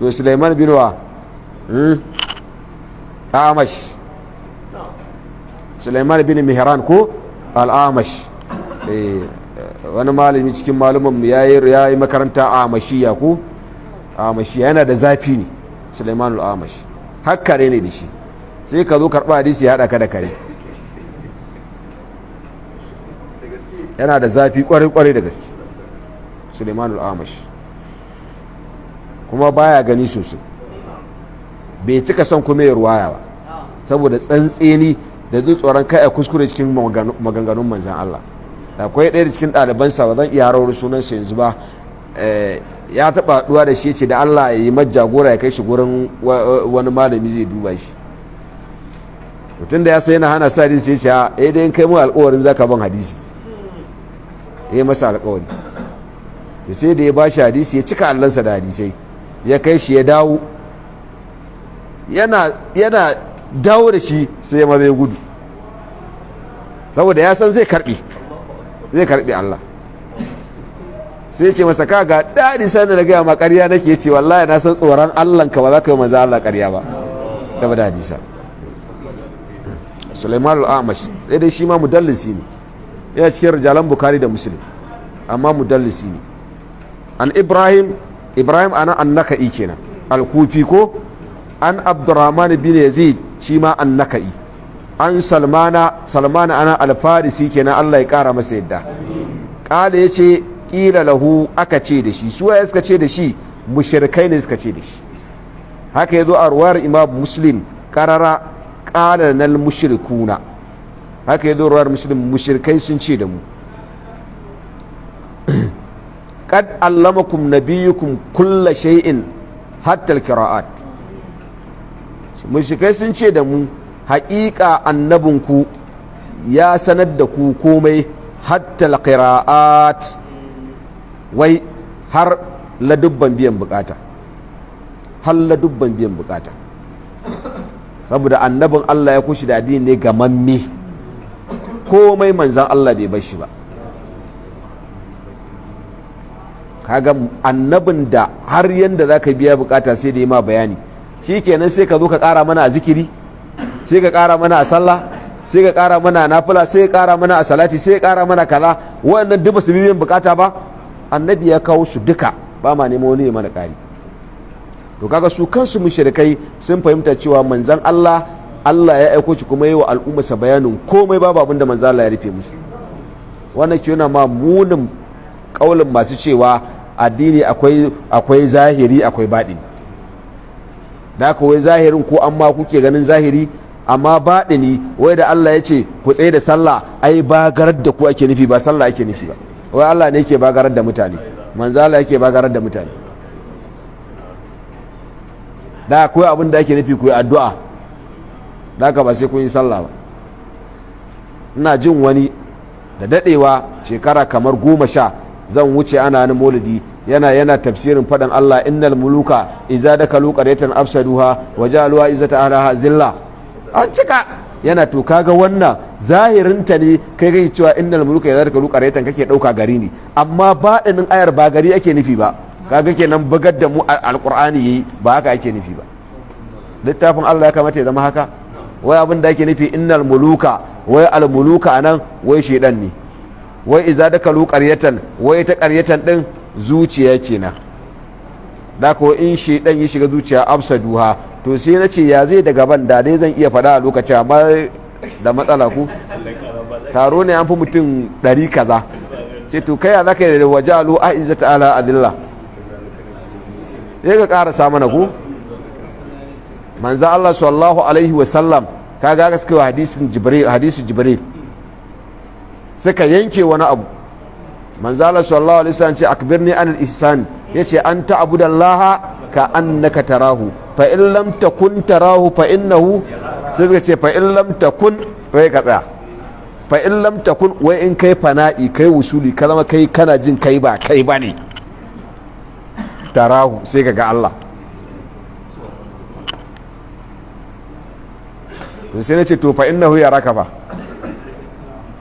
to Sulaiman bin Amash Sulaiman bin Mihran ko al-Amash wani malami cikin malumin yayi makaranta Amashiya ko Amashiya yana da zafi ne Sulaiman al-Amash hakkare ne da shi sai ka zo karba hadisi ya hada ka da kare yana da zafi kwarai da gaske Sulaiman al-Amash kuma baya gani sosai bai cika son kuma ya ruwaya ba saboda tsantseni da duk tsoron kai a kuskure cikin maganganun manzan Allah akwai ɗaya da cikin ɗalibansa ba zan iya rawar sunansa yanzu ba ya taɓa haɗuwa da shi ce da Allah ya yi majagora ya kai shi gurin wani malami zai duba shi mutum da ya sai yana hana sa hadisi ya ce a dai kai mu alƙawarin za ka ban hadisi ya yi masa alƙawari sai da ya ba shi hadisi ya cika allansa da hadisai ya kai shi ya dawo yana dawo da shi sai ya maza ya gudu saboda ya san zai karbi Allah sai ce masa kaga daɗi sani da gaya ma ƙarya nake ce wallahi na san tsoron Allah ka ba za ka yi maza Allah ƙarya ba da da hadisa Sulaiman al-Amash sai dai shi ma mudallisi ne yana cikin rijalan Bukhari da Muslim amma mudallisi ne an Ibrahim ana annaka'i kenan al-Kufi ko an Abdurrahman bin Yazid shi ma annaka'i an Salmana ana al-Farisi kenan Allah ya kara masa yadda kala yace kila lahu aka ce da shi su suka ce da shi mushrikai ne suka ce da shi haka yazo a ruwar Imam Muslim karara qala nal mushrikuna haka yazo ruwar Muslim mushrikai sun ce da mu kad allamakum nabiyukum kulla shay'in hatta al-qira'at mushrikai sun ce da mu haƙiƙa annabinku ya sanar da ku komai hatta al-qira'at wai har ladubban biyan bukata saboda annabin Allah ya kushi da addini ne gamamme komai manzan Allah bai bar shi ba kaga annabin da har yanda za ka biya bukata sai da yi ma bayani shi kenan sai ka zo ka kara mana a zikiri sai ka kara mana a sallah sai ka kara mana a nafila sai ka kara mana a salati sai ka kara mana kaza wannan duk basu biyan bukata ba annabi ya kawo su duka ba ma neman wani mana kari to kaga su kansu mushrikai sun fahimta cewa manzan Allah ya aiko shi kuma yi wa al'ummarsa bayanin komai babu abin da manzan Allah ya rufe musu wannan ke yana ma munin kaulin masu cewa addini akwai zahiri akwai baɗini da kawai zahirin ko amma kuke ganin zahiri amma baɗini wai da Allah ya ce ku tsaye da sallah ai bagarar da ku ake nufi ba sallah ake nufi ba wai Allah ne yake bagarar da mutane manzo Allah yake bagarar da mutane da akwai abin da ake nufi ku yi addu'a da ka ba sai kun yi sallah ba ina jin wani da dadewa shekara kamar 10 zan wuce ana ni maulidi yana tafsirin fadan Allah innal muluka idza dakalu qaryatan afsaduha wa ja'aluha izzata ahliha zilla an cika yana to kaga wannan zahirin ta ne kai kake cewa innal muluka idza dakalu qaryatan kake dauka gari ne amma baɗinin ayar ba gari ake nufi ba kaga kenan bugar da mu alqur'ani yayi ba haka ake nufi ba littafin Allah ya kamata ya zama haka wai abin da ake nufi innal muluka wai al muluka anan wai shedan ne wai idza dakalu qaryatan wai ta qaryatan din zuciya kenan da ko in shedan ya shiga zuciya afsaduha to sai na ce ya zai daga ban da dai zan iya faɗa a lokacin amma da matsala ku taro ne an fi mutum 100 kaza sai to kai ya zaka yi da wajalu a izzata ala adilla sai ka karasa mana ku manzo Allah sallallahu alaihi wa sallam kaga gaskiya hadisin jibril suka yanke wani abu manzo Allah sallallahu alaihi wasallam ce akbirni anil ihsan yace an ta'budallaha ka annaka tarahu fa in lam takun tarahu fa innahu sai suka ce fa in lam takun wai ka tsaya fa in lam takun wai in kai fana'i kai wusuli ka zama kai kana jin kai ba kai bane tarahu sai ka ga Allah sai na ce to fa innahu yaraka ba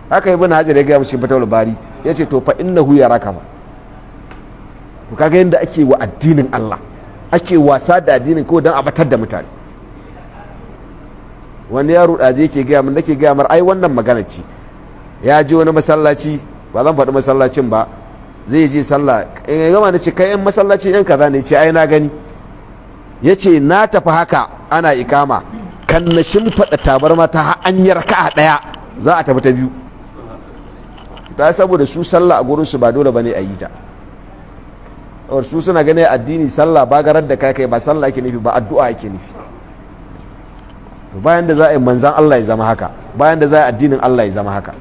haka ibn hajar ya ga mu cikin fatawul bari ya ce to fa innahu yaraka ba ku kaga yanda ake wa addinin Allah ake wasa da addinin ko dan a batar da mutane. wani yaro da yake ga mun nake ga mar ai wannan magana ce ya je wani masallaci ba zan faɗi masallacin ba zai je sallah in ya gama nace kai yan masallaci yan kaza ne ce ai na gani yace na tafi haka ana ikama kan na shimfiɗa tabarma ta hanyar raka'a ɗaya za a tafi ta biyu ta saboda su sallah a gurin su ba dole bane a yi ta su suna ganin addini sallah ba garar da kai ba sallah ake nufi ba addu'a ake nufi bayan da za a yi manzan Allah ya zama haka bayan da za a yi addinin Allah ya zama haka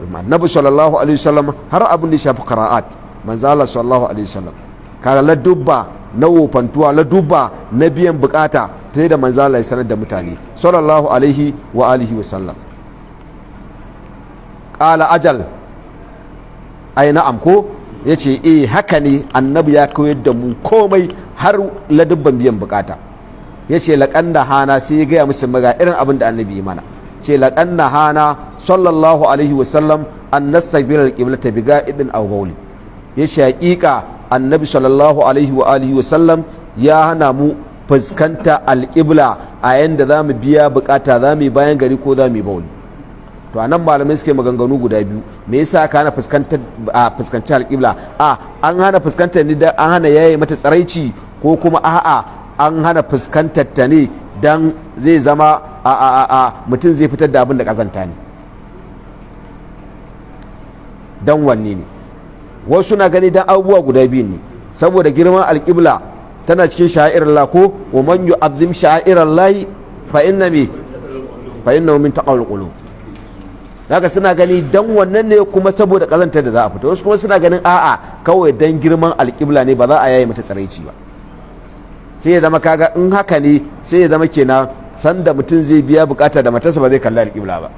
annabi sallallahu alaihi wasallam har abin da ya shafi qira'at manzan Allah sallallahu alaihi wasallam kaga la dubba na wofantuwa la dubba na biyan bukata sai da manzan Allah ya sanar da mutane sallallahu alaihi wa alihi wasallam qala ajal ai na'am ko yace haka ne annabi ya koyar da mu komai har la dubban biyan bukata yace laqanna hana sai ya gaya musu maga irin abin da annabi ya mana ce laqanna hana sallallahu alaihi wasallam an nastaqbil al-qiblata bi ga'idin aw bawli yace hakika annabi sallallahu alaihi wa alihi wasallam ya hana mu fuskanta al-qibla a yanda zamu biya bukata zamu bayan gari ko zamu bawli to anan malamai suke maganganu guda biyu me yasa ka hana fuskantar al-qibla an hana fuskantar ni dan an hana yayi mata tsaraici ko kuma an hana fuskantar ta ne dan zai zama mutum zai fitar da abin da kazanta ne dan wanne ne wasu na gani dan abubuwa guda biyu ne saboda girman alƙibla tana cikin sha'irar ko wa man yu'azzim sha'irar lahi fa inna min taqwal qulub haka suna gani dan wannan ne kuma saboda kazantar da za a fita wasu kuma suna ganin kawai dan girman alƙibla ne ba za a yaye mata tsaraici ba sai ya zama kaga in haka ne sai ya zama kenan sanda mutum zai biya bukata da matarsa ba zai kalli alƙibla ba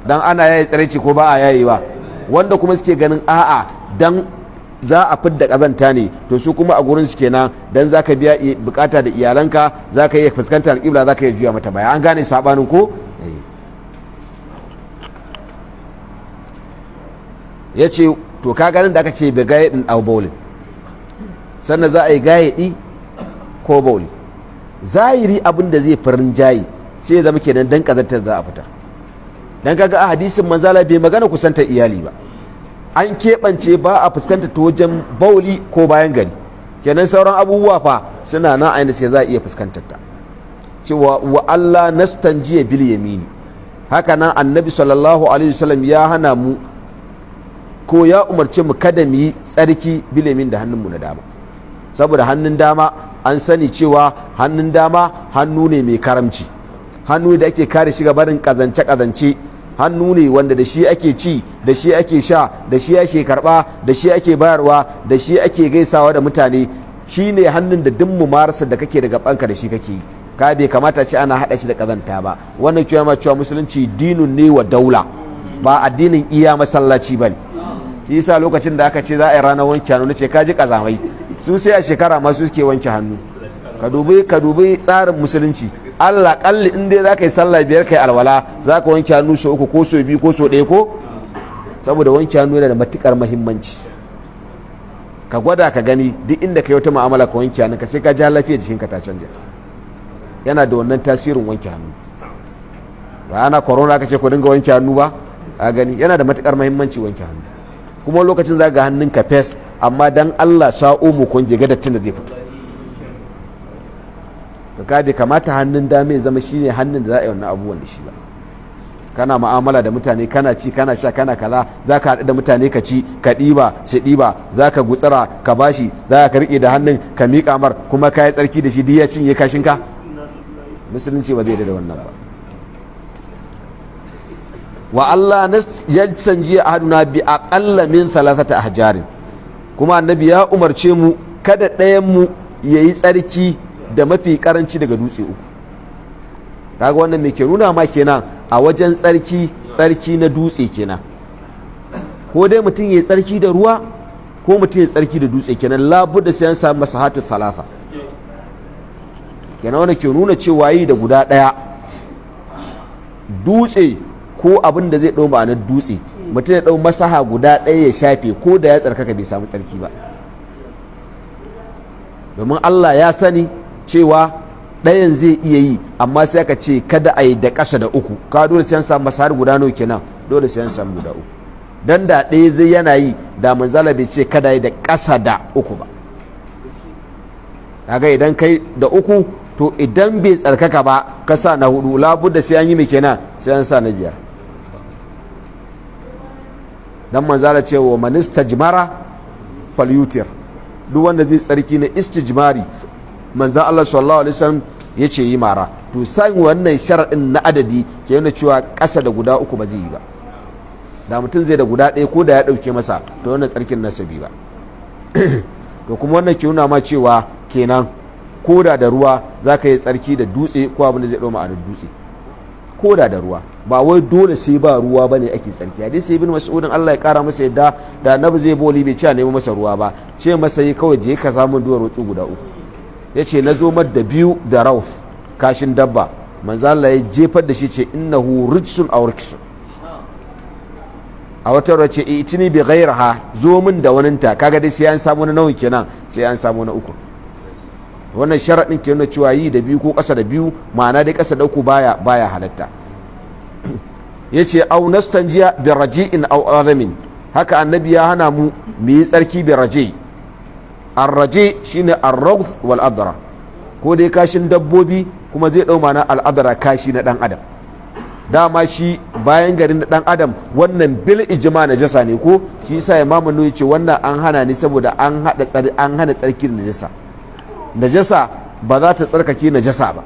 dan ana yaye tsaraici ko ba a yayewa wanda kuma suke ganin dan za a fidda kazanta ne to su kuma a gurin su kenan dan zaka biya bukata da iyalanka zaka iya fuskantar alƙibla zaka iya juya mata baya an gane sabanin ko ya ce to ka ganin da aka ce bai gaye din au bowling sannan za a yi gaye ko bowling zahiri abin da zai farin jayi sai ya zama kenan dan kazantar za a fita dan kaga a hadisin manzala bai magana kusantar iyali ba an keɓance ba a fuskanta ta wajen bauli ko bayan gari kenan sauran abubuwa fa suna nan a inda sai za a iya fuskantar ta cewa wa Allah nastanjiya bil yamini haka nan annabi sallallahu alaihi wasallam ya hana mu ko ya umarce mu kada mu yi tsarki bil yamin da hannunmu na dama saboda hannun dama an sani cewa hannun dama hannu ne mai karamci hannu da ake kare shi ga barin kazance hannu ne wanda da shi ake ci da shi ake sha da shi ake karba da shi ake bayarwa da shi ake gaisawa da mutane shi ne hannun da duk mumarasa da kake daga banka da shi kake yi ka bai kamata ce ana hada shi da kazanta ba wannan kiyaye ma cewa musulunci dinun ne wa daula ba addinin iya masallaci bane shi yasa lokacin da aka ce za a yi ranar wanke hannu nace ka ji kazamai su sai a shekara ma su suke wanke hannu ka dubi tsarin musulunci Allah kalli in dai zaka yi sallah biyar kai alwala zaka wanke hannu so uku ko so biyu ko so ɗaya ko saboda wanke hannu yana da matukar muhimmanci ka gwada ka gani duk inda kai wata mu'amala ka wanke hannu ka sai ka ji lafiyar jikinka ta canja yana da wannan tasirin wanke hannu ba ana corona ka ce ku dinga wanke hannu ba a gani yana da matukar muhimmanci wanke hannu kuma lokacin za ga hannun ka fes amma dan Allah sa'o mu kun je ga dattin da zai fito ka bai kamata hannun dama ya zama shine hannun da za a yi wannan abubuwan da shi ba kana mu'amala da mutane kana ci kana sha kana kaza za ka haɗu da mutane ka ci ka ɗiba su ɗiba za ka gutsara ka bashi za ka riƙe da hannun ka miƙa mar kuma ka yi tsarki da shi duk ya cinye kashinka musulunci ba zai da wannan ba wa Allah ya sanji ahaduna bi aqalla min thalathati ahjarin kuma annabi ya umarce mu kada ɗayan mu yayi tsarki da mafi karanci daga dutse uku kaga wannan me ke nuna ma kenan a wajen tsarki na dutse kenan ko dai mutum yayi tsarki da ruwa ko mutum yayi tsarki da dutse kenan labudda sai an samu masahatu thalatha kenan wanda ke nuna cewa yi da guda ɗaya dutse ko abin da zai ɗau ma'anar dutse mutum ya ɗau masaha guda ɗaya ya shafe ko da ya tsarkaka bai samu tsarki ba, domin Allah ya sani cewa ɗayan zai iya yi amma sai aka ce kada a yi da ƙasa da uku, ka dole sai an samu masahar guda nawa kenan, dole sai an samu guda uku, dan da ɗaya zai yana yi da manzala bai ce kada yi da ƙasa da uku ba. kaga idan kai da uku to idan bai tsarkaka ba ka sa na hudu labudda sai an yi mai kenan sai an sa na biyar, dan manzala ce wa man istajmara falyutir, duk wanda zai tsarki na istijmari manzan Allah sallallahu alaihi wasallam ya ce yi mara, to san wannan sharaɗin na adadi ke yana cewa ƙasa da guda uku ba zai yi ba, da mutum zai da guda ɗaya ko da ya ɗauke masa to wannan tsarkin nasabi ba. To kuma wannan ke nuna ma cewa kenan ko da ruwa za ka yi tsarki da dutse ko abin da zai ɗau ma'anar dutse, ko da ruwa ba wai dole sai ba ruwa ba ne ake tsarki. Hadisi ibn Mas'udin Allah ya kara masa yadda da annabi zai boli bai ce a nemi masa ruwa ba, ce masa yi kawai je ka samu duwar wutsu guda uku, ya ce na zo da biyu da rauf kashin dabba, manzo Allah ya jefar da shi ce innahu rijsun aw riksun, a wata race itini bi ghairaha zo min da waninta, kaga dai sai an samu na nawa kenan, sai an samu na uku. Wannan sharaɗin ke nuna cewa yi da biyu ko ƙasa da biyu ma'ana dai ƙasa da uku baya halatta. Yace au nastanjiya bi raji'in aw azamin, haka annabi ya hana mu yi tsarki bi raji'. Ar-raji' shine ar-rawth wal adra, ko dai kashin dabbobi kuma zai dau ma'ana al-adra kashi na dan adam. Dama shi bayan garin da dan adam wannan bil ijma najasa ne ko shi yasa imamu ne yace wannan an hana ne saboda an hana tsarki da najasa. Najasa ba za ta tsarkake najasa ba,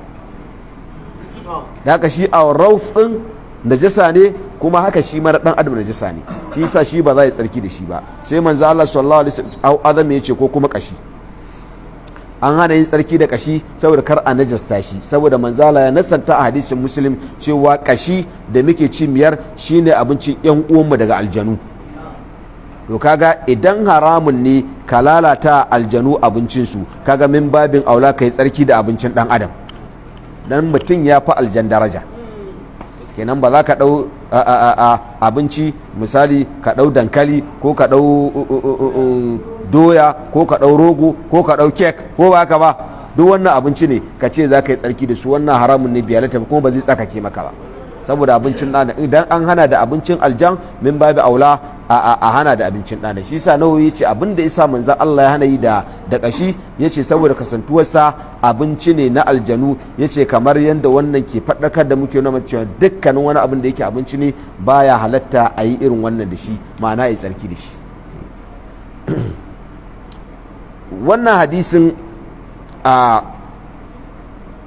da haka shi a rauf din najasa ne kuma haka shi mara dan adam najasa ne, shi yasa shi ba za ya tsarki da shi ba. Sai manzo Allah sallallahu alaihi wasallam azami yace ko kuma kashi, an hana yin tsarki da kashi saboda kar a najasta shi, saboda manzo Allah ya nasanta a hadisin Muslim cewa kashi da muke ci miyar shine abincin yan uwanmu daga aljanu. To kaga idan haramun ne ka lalata aljanu abincinsu, kaga min babin aula kai tsarki da abincin dan adam, dan mutum ya fi aljan daraja. Kenan ba za ka ɗau abinci misali ka ɗau dankali ko ka ɗau doya ko ka ɗau rogo ko ka ɗau kek ko ba haka ba, duk wannan abinci ne ka ce za ka yi tsarki da su, wannan haramun ne biyalata kuma ba zai tsarkake maka ba, saboda abincin ɗana idan an hana da abincin aljan min babi aula a hana da abincin ɗana. Shi sa nawawi yace abin da isa manzan Allah ya hana yi da kashi yace saboda kasantuwarsa abinci ne na aljanu, yace kamar yadda wannan ke faɗakar da muke nuna cewa dukkanin wani abin da yake abinci ne baya halatta a yi irin wannan da shi, ma'ana ya tsarki da shi. Wannan hadisin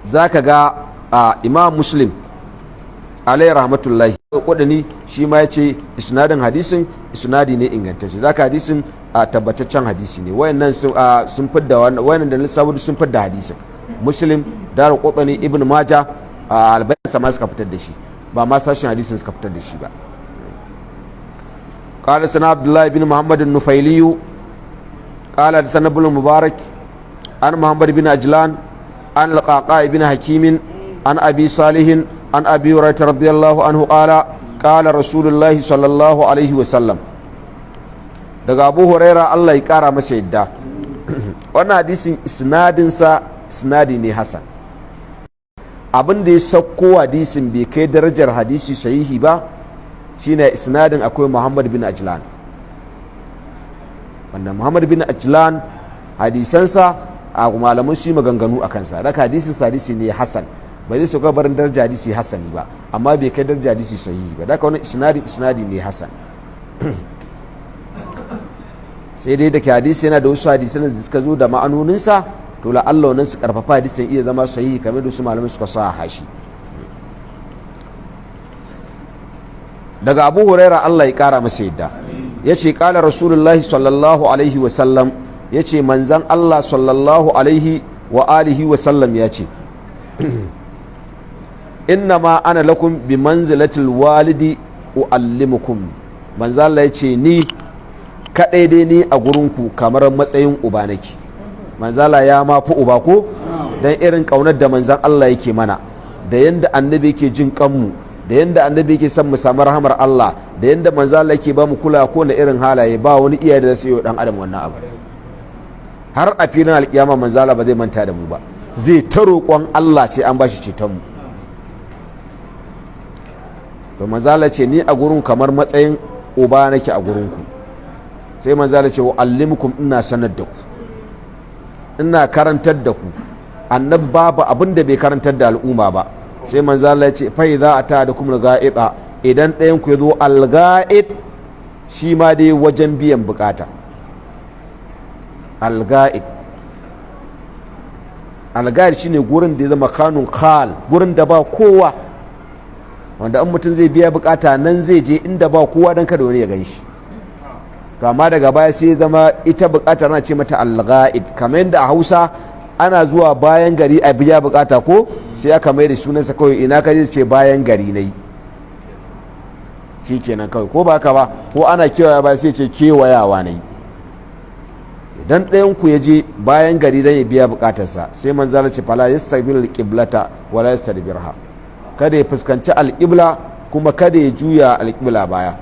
za ka ga Imam Muslim alayhi rahmatullahi kudani shi ma ya ce isnadin hadisin isnadi ne ingantacce, zaka hadisin a tabbataccen hadisi ne. Wayannan sun fidda wayannan da lissabu sun fidda hadisin. Muslim, Darul Qutni, Ibn Majah, Al-Bayan sama suka fitar da shi, ba ma sashin hadisin suka fitar da shi ba. قال سنا عبد الله بن محمد النفيلي قال حدثنا ابن المبارك عن محمد بن عجلان عن القعقاع بن حكيم عن ابي صالح عن ابي هريره رضي الله عنه قال قال رسول الله صلى الله عليه وسلم. daga abu huraira Allah ya kara masa yadda wannan hadisin isnadinsa isnadi ne hasan, abin da ya sauko hadisin bai kai darajar hadisi sahihi ba shine isnadin akwai Muhammad bin Ajlan, wanda Muhammad bin Ajlan hadisansa a malaman shi maganganu a kansa, daga hadisin hadisi ne hasan, ba zai sauka barin darajar hadisi hasani ba amma bai kai darajar hadisi sahihi ba, daga wani isnadi ne hasan. sai dai da ke hadisi yana da wasu hadisan da suka zo da ma'anoninsa, to la'alla wannan su karfafa hadisin iya zama sahihi kamar da su malamai suka sa hashi. daga abu huraira Allah ya kara masa yadda ya ce kala rasulullahi sallallahu alaihi wasallam, ya ce manzan Allah sallallahu alaihi wa alihi wasallam ya ce inna ma ana lakum bi manzilatil walidi uallimukum, manzan Allah ya ce ni kaɗai dai ni a gurinku kamar matsayin uba nake. manzala ya ma fi uba ko dan irin kaunar da manzon Allah yake mana, da yanda annabi yake jin kanmu, da yanda annabi yake son mu samu rahamar Allah, da yanda manzon Allah yake ba mu kula ko na irin halaye, ba wani iyaye da zai yi dan adam wannan abu. Har a filin alkiyama manzon Allah ba zai manta da mu ba, zai ta roƙon Allah sai an bashi ceton mu. To manzon Allah ce ni a gurin kamar matsayin uba nake a gurin ku. Sai manzon Allah ce wa allimukum, ina sanar da ku, ina karantar da ku. Annabi babu abin da bai karantar da al'umma ba. Sai manzo Allah ya ce fa idza atadakum al-gha'iba, idan ɗayan ku yazo al-ga'id, shi ma dai wajen biyan bukata. Al-ga'id shine gurin da ya zama kanun khal, gurin da ba kowa, wanda in mutum zai biya bukata nan zai je inda ba kowa dan kada wani ya ganshi. To amma daga baya sai zama ita bukata na ce mata al-ga'id, kamar yadda a Hausa ana zuwa bayan gari a biya bukata ko, sai aka mai da sunansa kawai ina ka ce bayan gari nayi, shikenan kawai, ko ba haka ba, ko ana kewaya ba sai ce kewayawa nayi. Idan ɗayan ku ya je bayan gari dan ya biya bukatarsa, sai manzala ce fala yastaqbil al-qiblata wala yastadbirha, kada ya fuskanci al-qibla kuma kada ya juya al-qibla baya.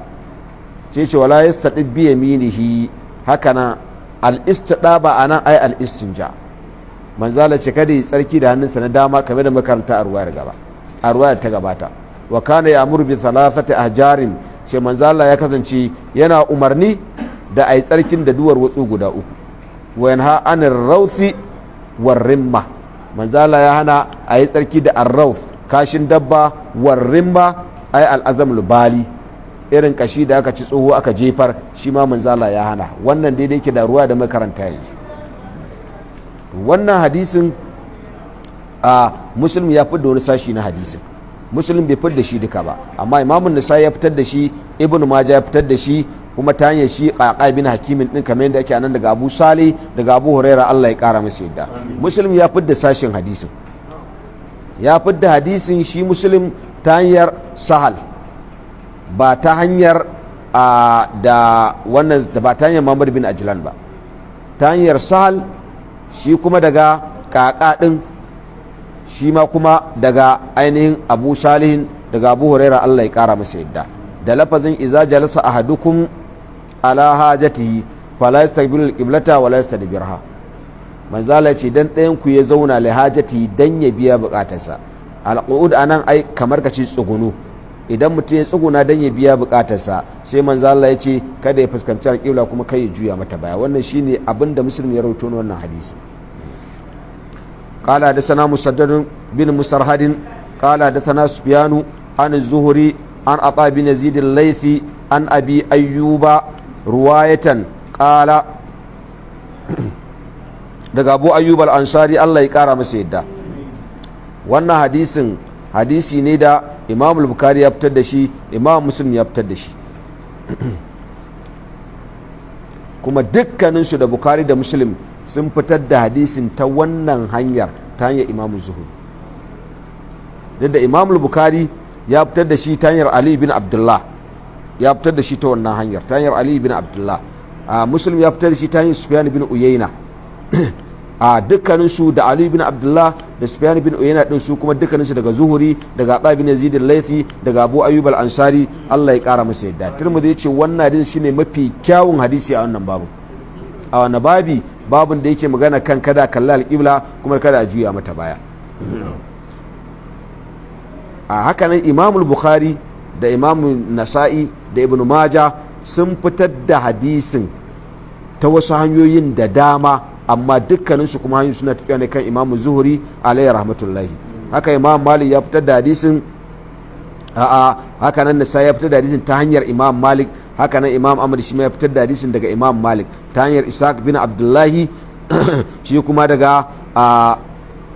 Sai ce wala yastadib bi yaminihi, haka nan al-istidaba anan ay al-istinja, manzala ce kada yi tsarki da hannunsa na dama, kamar da makaranta a ruwayar ta gabata. Wa kana ya'muru bi thalathati ahjarin, ce manzala ya kasance yana umarni da ai tsarkin da duwar watsu guda uku. Wa yanha anir rawthi war rimma, manzala ya hana ai tsarki da ar-rawth, kashin dabba, war rimma ai al-azamul bali, irin kashi da aka ci tsoho aka jefar, shi ma manzala ya hana. Wannan daidai ke da ruwa da makaranta yanzu. Wannan hadisin a Muslim ya fitar da wani sashi na hadisin, Muslim bai fitar da shi duka ba, amma Imamun Nasa'i ya fitar da shi, Ibn Majah ya fitar da shi, kuma ta hanyar shi Qaqa bin Hakimin din, kamar yadda ake anan daga Abu Salih daga Abu Huraira, Allah ya kara masa yadda. Muslim ya fitar da sashin hadisin, ya fitar da hadisin shi Muslim ta hanyar Sahal, ba ta hanyar da wannan, ba ta hanyar Muhammad bin Ajlan ba, ta hanyar Sahal, shi kuma daga Qaqa din, shi ma kuma daga ainihin Abu Salihin daga Abu Huraira, Allah ya kara masa yadda, da lafazin idza jalasa ahadukum ala hajatihi fala yastaqbilu al-qiblata wala yastadbirha. Manzala ce dan ɗayan ku ya zauna li hajatihi dan ya biya bukatarsa. Al-qu'ud anan ai kamar kace tsugunu, idan mutum ya tsuguna dan ya biya bukatarsa, sai manzala ya ce kada ya fuskanci al-qibla kuma kai ya juya mata baya. Wannan shine abin da Muslim ya rawaito wannan hadisi. قال حدثنا مسدد بن مسرهد قال حدثنا سفيان عن الزهري عن عطاء بن يزيد الليثي عن ابي ايوب روايه قال daga Abu Ayyub al-Ansari, Allah ya kara masa yadda. Wannan hadisin hadisi ne da Imam al-Bukhari ya fitar da shi, Imam Muslim ya fitar da shi. Kuma dukkaninsu da Bukhari da Muslim sun fitar da hadisin ta wannan hanyar, ta hanyar Imam Zuhri. Duk da Imam al-Bukhari ya fitar da shi ta hanyar Ali bin Abdullah, ya fitar da shi ta wannan hanyar, ta hanyar Ali bin Abdullah. Muslim ya fitar da shi ta hanyar Sufyan bin Uyayna. Dukkaninsu da Ali bin Abdullah da Sufyan bin Uyayna din su kuma dukkaninsu daga Zuhri, daga Ata bin Yazid al-Laythi, daga Abu Ayyub al-Ansari, Allah ya kara masa yadda. Tirmidhi ya ce wannan hadisi shine mafi kyawun hadisi a wannan babu. A wannan babi, babun da yake magana kan kada kalla al-qibla kuma kada a juya mata baya. A hakanan Imam al-Bukhari da Imam Nasa'i da Ibn Majah sun fitar da hadisin ta wasu hanyoyin da dama, amma dukkaninsu kuma hanyoyi suna tafiya ne kan Imam Zuhri alayhi rahmatullahi. Haka Imam Malik ya fitar da hadisin, haka nan Nasa'i ya fitar da hadisin ta hanyar Imam Malik, haka nan Imam Ahmad shi ma ya fitar da hadisin daga Imam Malik ta hanyar Ishaq bin Abdullahi shi kuma daga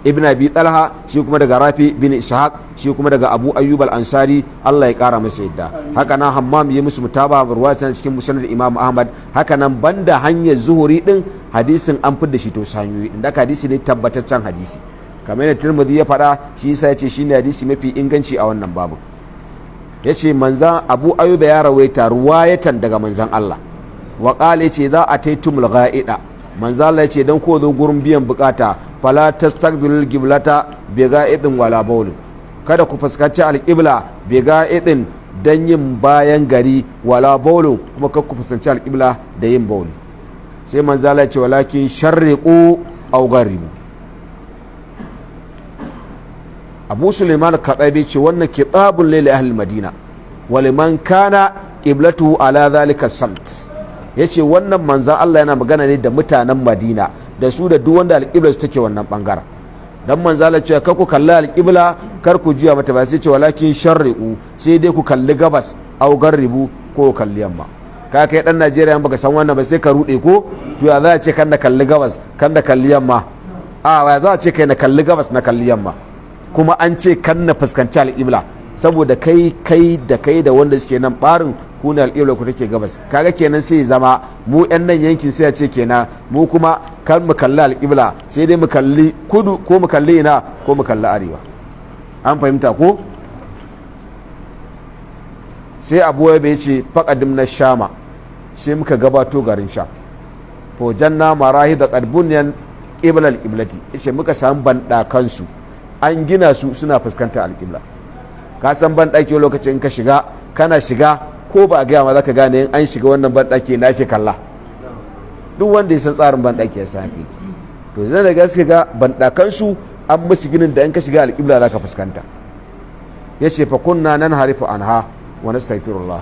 Ibn Abi Talha, shi kuma daga Rafi bin Ishaq, shi kuma daga Abu Ayyub al-Ansari, Allah ya kara masa yadda. Haka nan Hammam ya musu mutaba ruwayatan cikin musnad Imam Ahmad. Haka nan banda hanyar Zuhuri din hadisin an fidda shi to hanyoyi, inda hadisi ne tabbataccen hadisi, kamar yadda Tirmidhi ya faɗa, shi yasa yace shine hadisi mafi inganci a wannan babu. Yace manzan Abu Ayyub ya rawaita ruwayatan daga manzan Allah, wa qala yace za a taitumul ghaida, manzan Allah yace dan ko zo gurin biyan bukata fala tastaqbilul qiblata bi ga'idin wala bawl, kada ku fuskanci alqibla bi ga'idin dan yin bayan gari wala bawl, kuma kada ku fuskanci alqibla da yin bawl. sai manzo Allah ya ce walakin sharriqu aw gharibu. Abu Sulaiman Kadabi ce wannan kitabun lil ahli Madina wa liman kana qiblatuhu ala zalika samt. Yace wannan manzan Allah yana magana ne da mutanen Madina da su da duk wanda alƙibla su take wannan bangaren. Dan manzo Allah ce kar ku kalli alƙibla kar ku juya mata ba, sai ce walakin sharriqu, sai dai ku kalli gabas aw gharibu ko kalli yamma. Ka kai dan Najeriya baka san wannan ba sai ka rude ko to ya za a ce kan da kalli gabas kan da kalli yamma, a ya za a ce kai na kalli gabas na kalli yamma, kuma an ce kan na fuskanci alƙibla saboda kai da wanda suke nan barin ku ne alƙibla ku take gabas. Kaga kenan sai zama mu yan nan yankin sai a ce kenan mu kuma kan mu kalli alƙibla sai dai mu kalli kudu ko mu kalli ina ko mu kalli arewa. An fahimta ko? Sai Abu Waiba ya ce faqadim na shama, sai muka gabato garin Sham. Fo janna marahi da qadbunyan qibla al-qiblati, yace muka samu bandakan su an gina su suna fuskantar alƙibla. Ka san banɗaki lokacin ka shiga kana shiga ko ba a gaya ma za ka gane in an shiga wannan banɗaki na ke kalla. Duk wanda ya san tsarin banɗaki ya san haƙiƙi. To zai da gaske ga banɗakansu an musu ginin da in ka shiga alƙibla za ka fuskanta. Ya ce fa kunna nan harifu anha wa nastaghfirullah.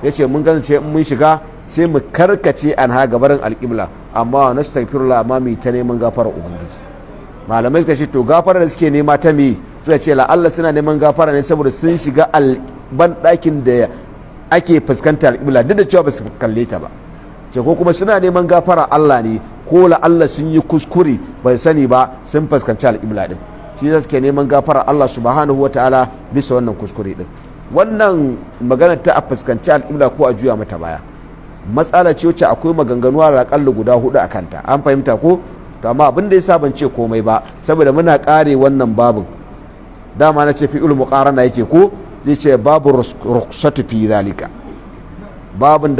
Ya ce mun gane in mun shiga sai mu karkace anha gabarin alƙibla amma wa nastaghfirullah, amma mu ta neman gafarar ubangiji. Malamai suka ce to gafara da suke nema ta me, suka ce la'alla suna neman gafara ne saboda sun shiga banɗakin da ake fuskanta alƙibla duk da cewa ba su kalle ta ba. Ce ko kuma suna neman gafara Allah ne ko la'alla sun yi kuskure bai sani ba sun fuskanci alƙibla din, shi za suke neman gafara Allah subhanahu wataala bisa wannan kuskure din. Wannan magana ta a fuskanci alƙibla ko a juya mata baya matsala ce wacce akwai maganganu aƙalla guda 4 a kanta. An fahimta ko? To amma abin da yasa ban ce komai ba saboda muna kare wannan babin, dama na ce fi ilmu qarana yake ko zai ce babu rukhsatu fi zalika, babin